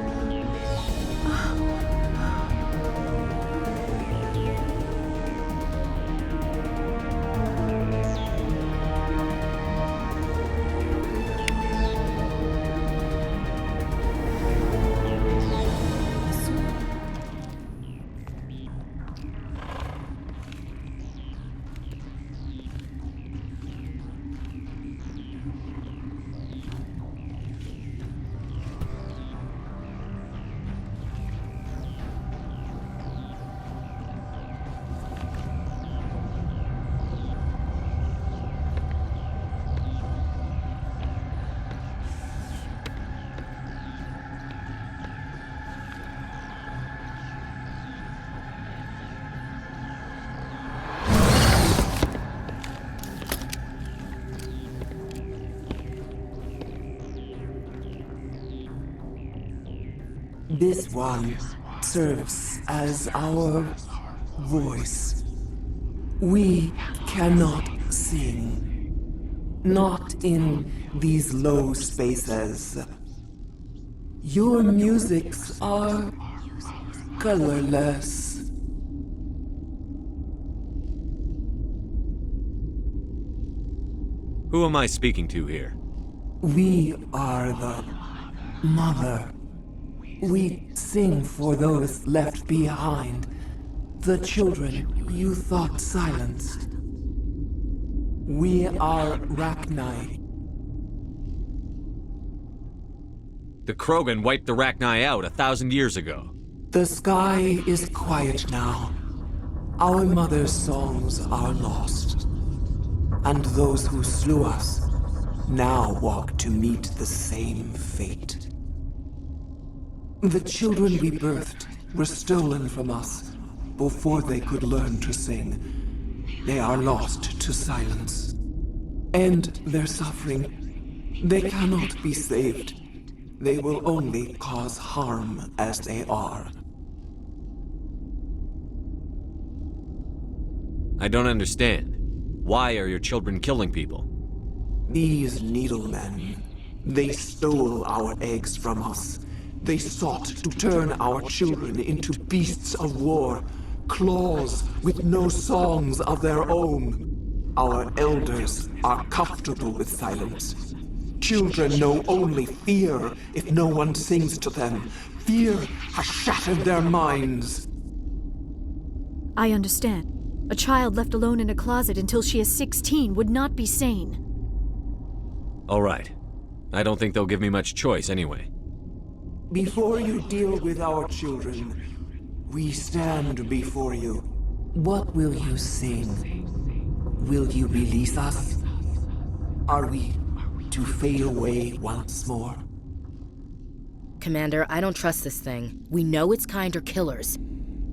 This one serves as our voice. We cannot sing. Not in these low spaces. Your musics are colorless. Who am I speaking to here? We are the Mother. We sing for those left behind, the children you thought silenced. We are Rachni. The Krogan wiped the Rachni out 1,000 years ago. The sky is quiet now. Our mother's songs are lost. And those who slew us now walk to meet the same fate. The children we birthed were stolen from us before they could learn to sing. They are lost to silence. And their suffering, they cannot be saved. They will only cause harm as they are. I don't understand. Why are your children killing people? These needlemen, they stole our eggs from us. They sought to turn our children into beasts of war, claws with no songs of their own. Our elders are comfortable with silence. Children know only fear if no one sings to them. Fear has shattered their minds. I understand. A child left alone in a closet until she is 16 would not be sane. All right. I don't think they'll give me much choice anyway. Before you deal with our children, we stand before you. What will you sing? Will you release us? Are we to fade away once more? Commander, I don't trust this thing. We know its kind are killers.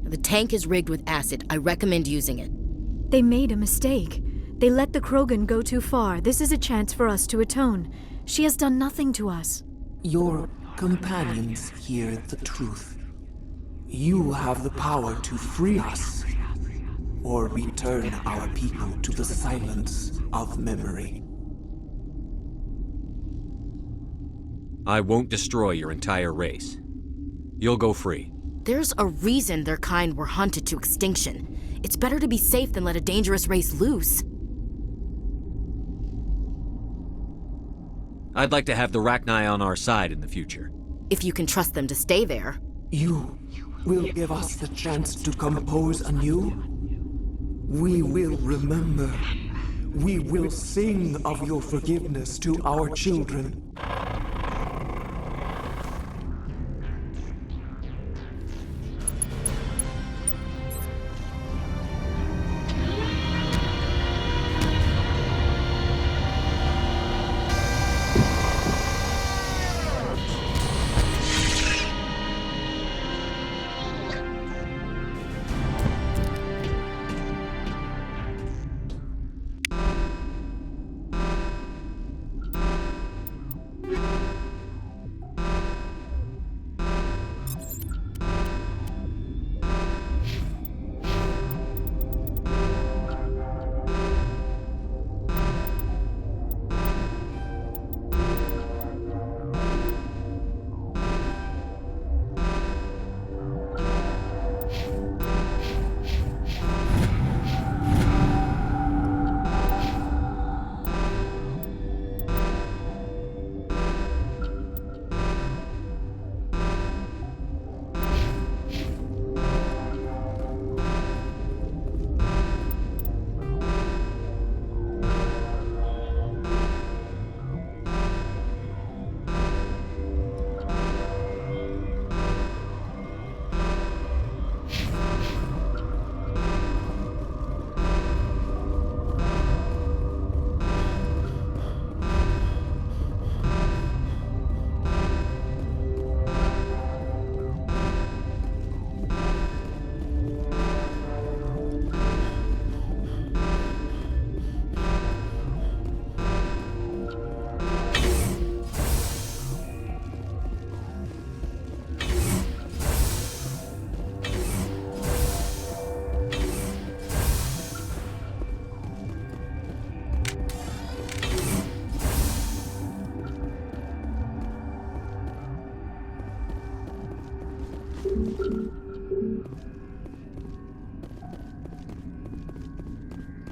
The tank is rigged with acid. I recommend using it. They made a mistake. They let the Krogan go too far. This is a chance for us to atone. She has done nothing to us. Your companions hear the truth. You have the power to free us, or return our people to the silence of memory. I won't destroy your entire race. You'll go free. There's a reason their kind were hunted to extinction. It's better to be safe than let a dangerous race loose. I'd like to have the Rachni on our side in the future. If you can trust them to stay there. You will give us the chance to compose anew? We will remember. We will sing of your forgiveness to our children.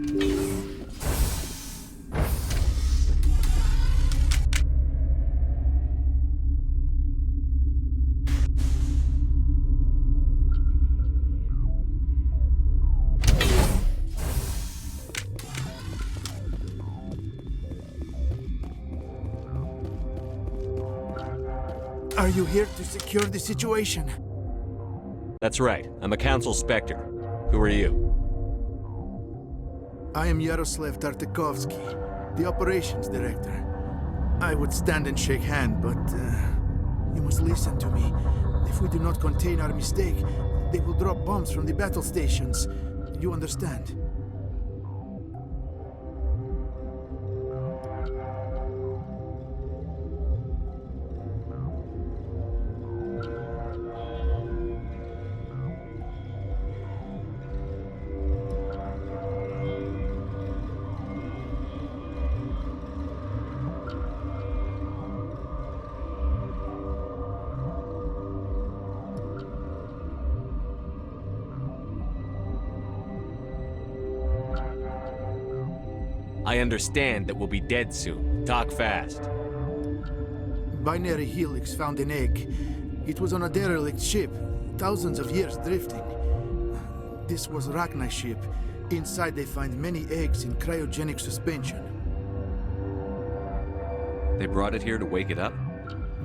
Are you here to secure the situation? That's right. I'm a Council Spectre. Who are you? I am Yaroslav Tartakovsky, the Operations Director. I would stand and shake hand, but you must listen to me. If we do not contain our mistake, they will drop bombs from the battle stations. You understand? I understand that we'll be dead soon. Talk fast. Binary Helix found an egg. It was on a derelict ship, thousands of years drifting. This was Rachni's ship. Inside they find many eggs in cryogenic suspension. They brought it here to wake it up?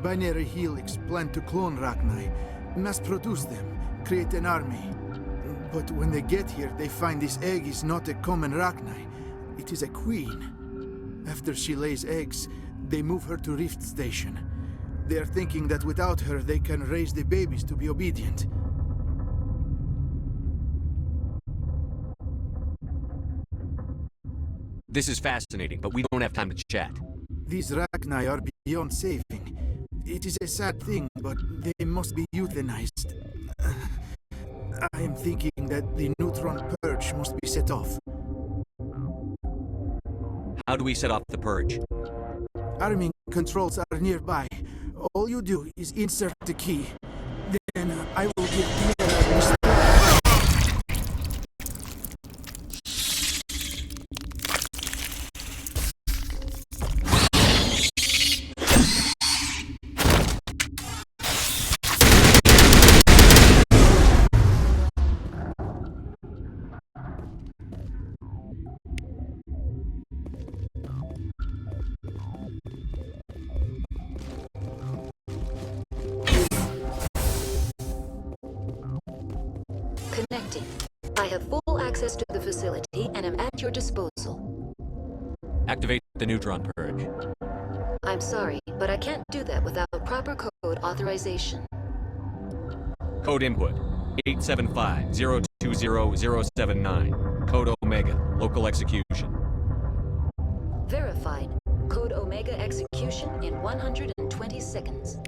Binary Helix planned to clone Rachni, mass-produce them, create an army. But when they get here, they find this egg is not a common Rachni. It is a queen. After she lays eggs, they move her to Rift Station. They are thinking that without her, they can raise the babies to be obedient. This is fascinating, but we don't have time to chat. These Rachni are beyond saving. It is a sad thing, but they must be euthanized. I am thinking that the neutron purge must be set off. How do we set off the purge? Arming controls are nearby. All you do is insert the key. Then I will give Mira Connecting. I have full access to the facility and am at your disposal. Activate the neutron purge. I'm sorry, but I can't do that without proper code authorization. Code input 875-020-079. Code Omega. Local execution. Verified. Code Omega execution in 120 seconds.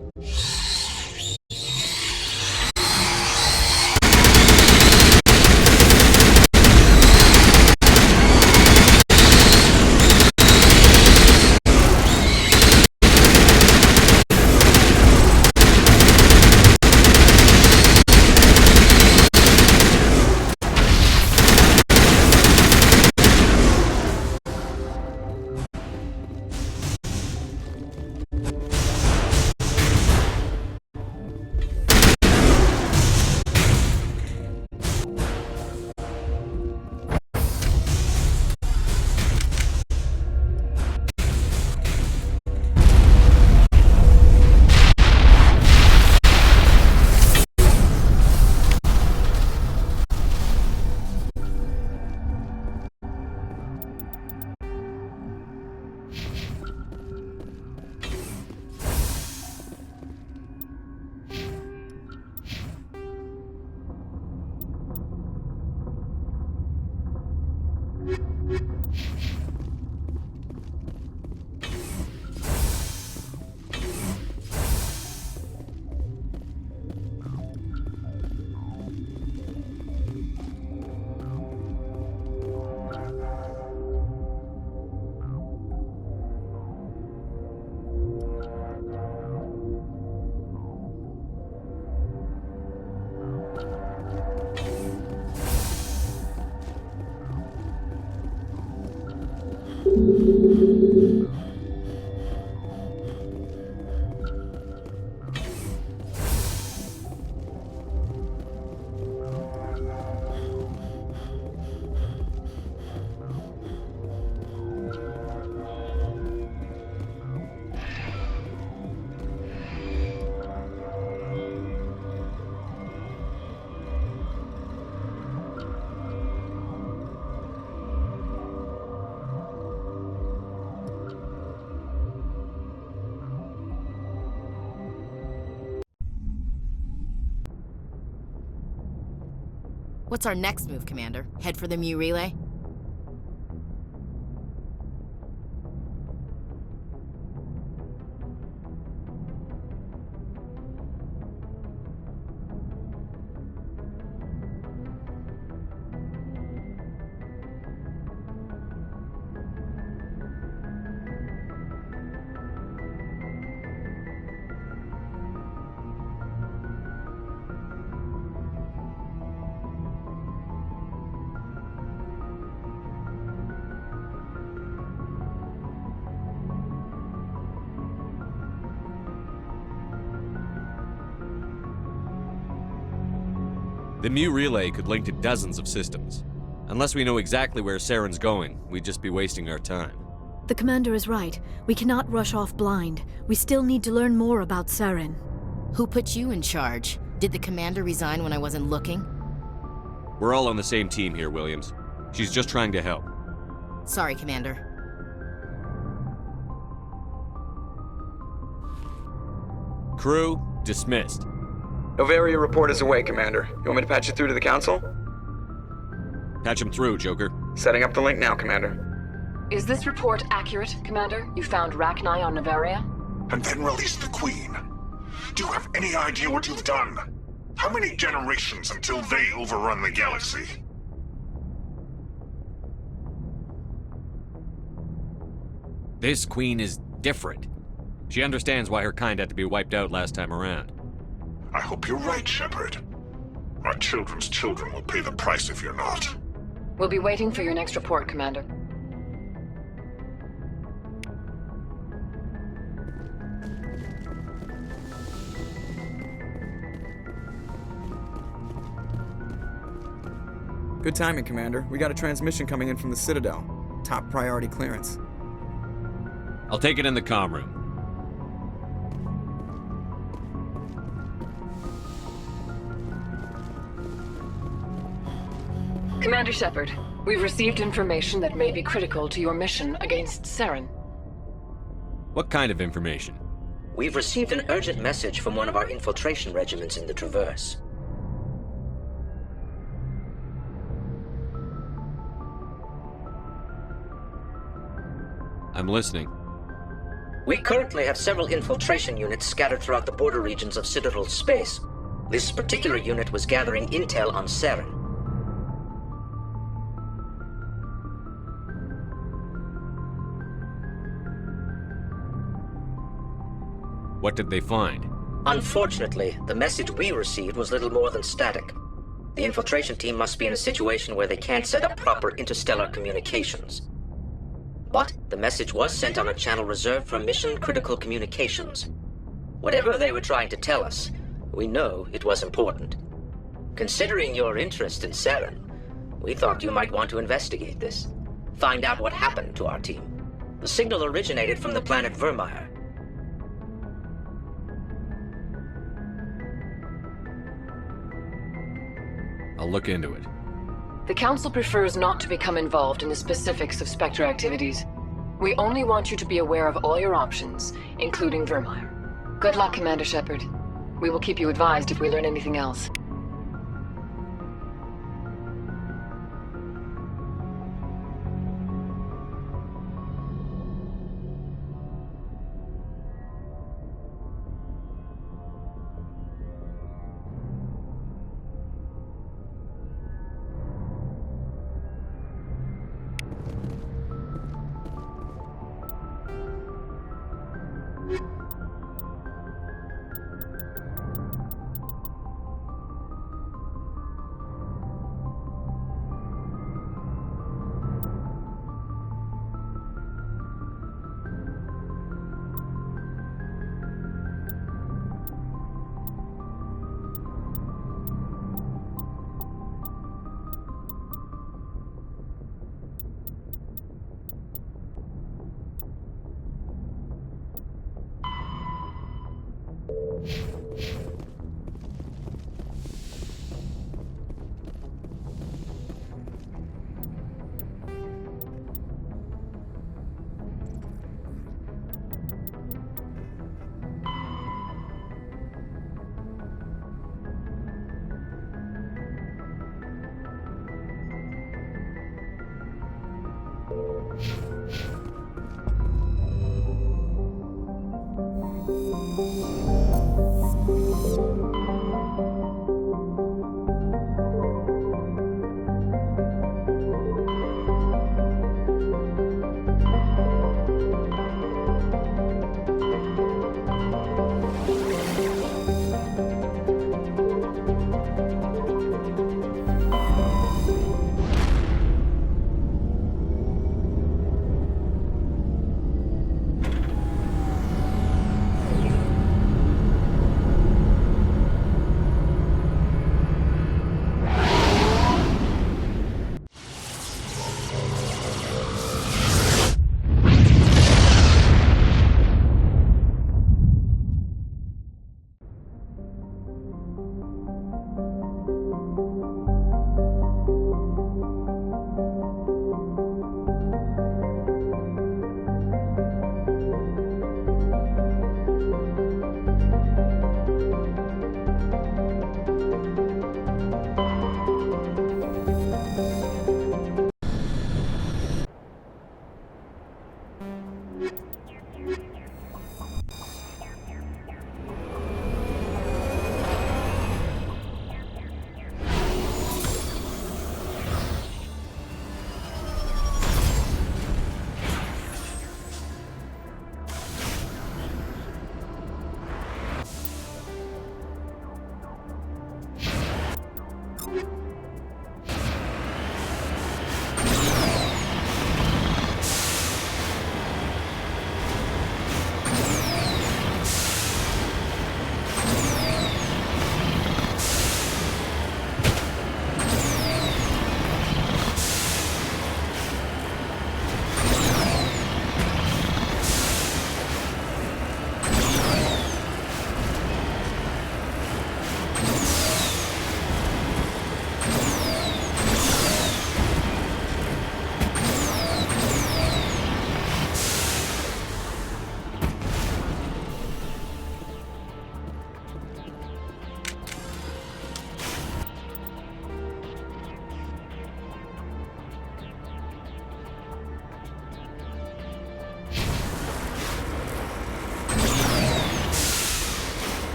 What's our next move, Commander? Head for the Mu Relay? The Mu Relay could link to dozens of systems. Unless we know exactly where Saren's going, we'd just be wasting our time. The commander is right. We cannot rush off blind. We still need to learn more about Saren. Who put you in charge? Did the commander resign when I wasn't looking? We're all on the same team here, Williams. She's just trying to help. Sorry, Commander. Crew, dismissed. Novaria report is away, Commander. You want me to patch it through to the Council? Patch him through, Joker. Setting up the link now, Commander. Is this report accurate, Commander? You found Rachni on Novaria? And then released the Queen. Do you have any idea what you've done? How many generations until they overrun the galaxy? This Queen is different. She understands why her kind had to be wiped out last time around. I hope you're right, Shepard. Our children's children will pay the price if you're not. We'll be waiting for your next report, Commander. Good timing, Commander. We got a transmission coming in from the Citadel. Top priority clearance. I'll take it in the comm room. Commander Shepard, we've received information that may be critical to your mission against Saren. What kind of information? We've received an urgent message from one of our infiltration regiments in the Traverse. I'm listening. We currently have several infiltration units scattered throughout the border regions of Citadel space. This particular unit was gathering intel on Saren. What did they find? Unfortunately, the message we received was little more than static. The infiltration team must be in a situation where they can't set up proper interstellar communications. But the message was sent on a channel reserved for mission-critical communications. Whatever they were trying to tell us, we know it was important. Considering your interest in Saren, we thought you might want to investigate this. Find out what happened to our team. The signal originated from the planet Virmire. I'll look into it. The Council prefers not to become involved in the specifics of Spectre activities. We only want you to be aware of all your options, including Virmire. Good luck, Commander Shepard. We will keep you advised if we learn anything else.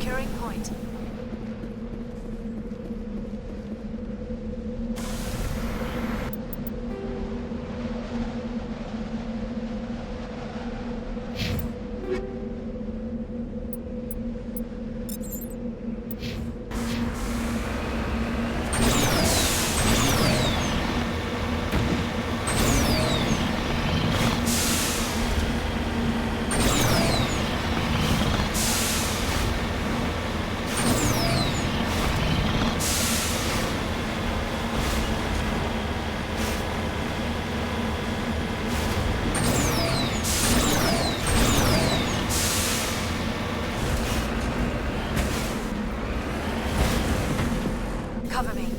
Securing point. Cover me.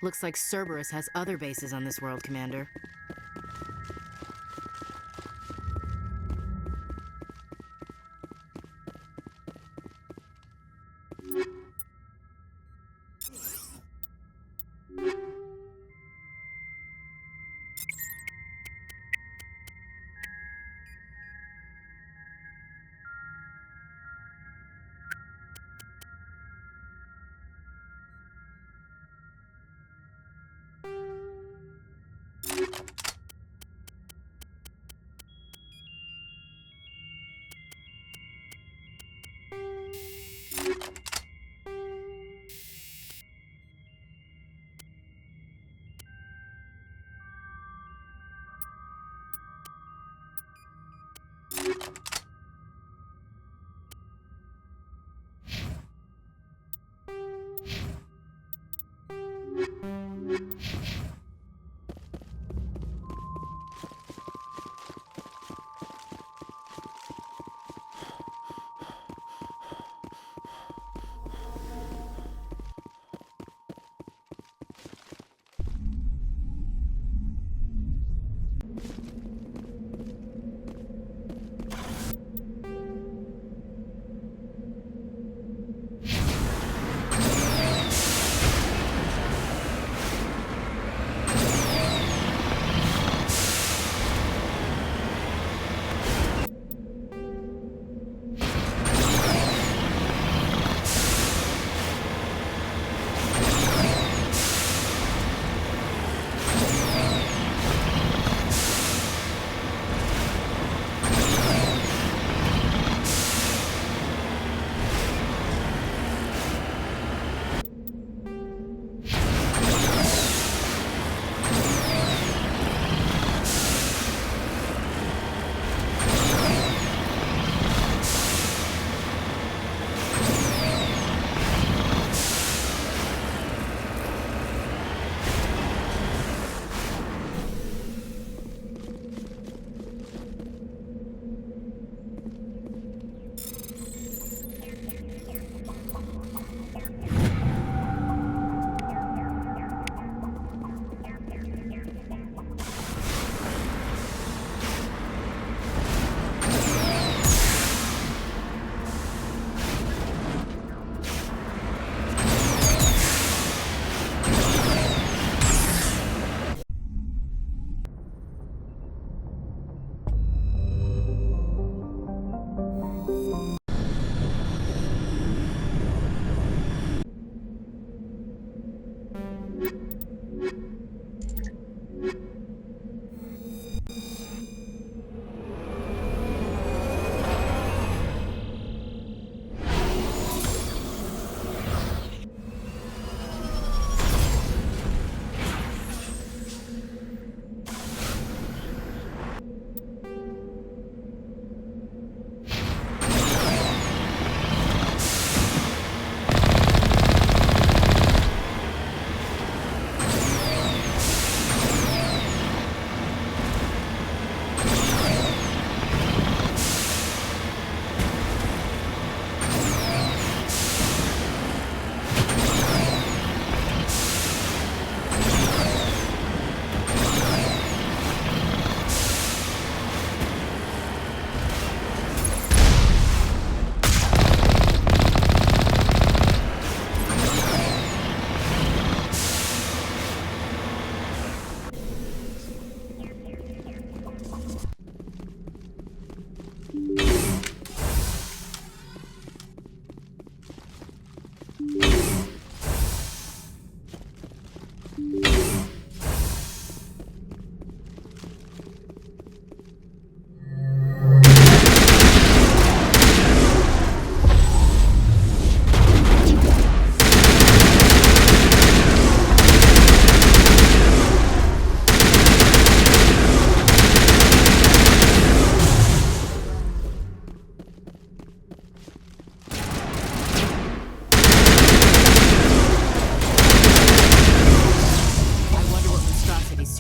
Looks like Cerberus has other bases on this world, Commander.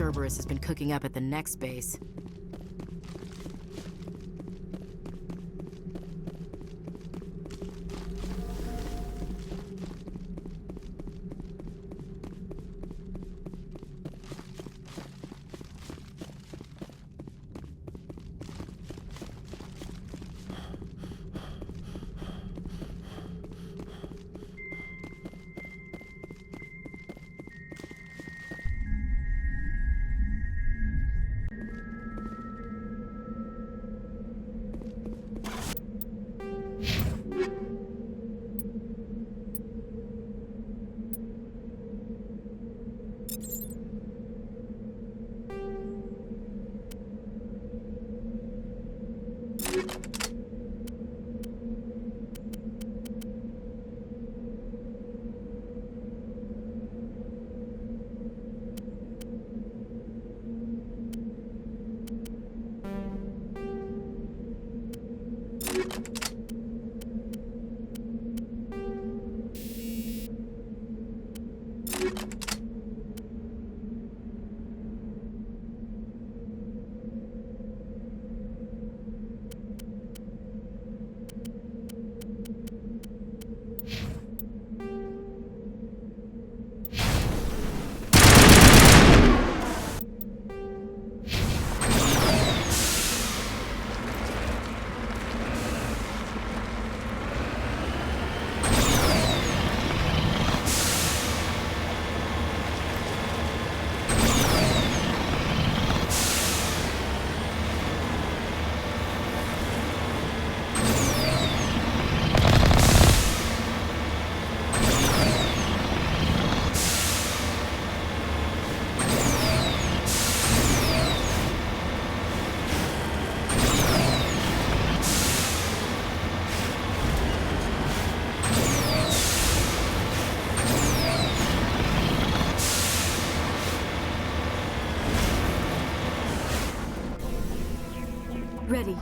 Kerberos has been cooking up at the next base. Ready.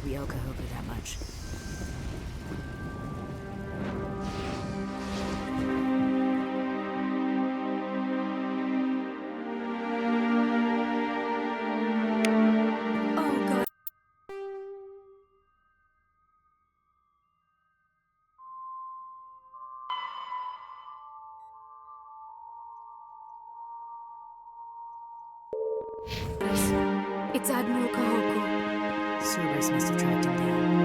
we owe Kahoku that much. It's Admiral Kahoku. Cerberus must have tracked him down.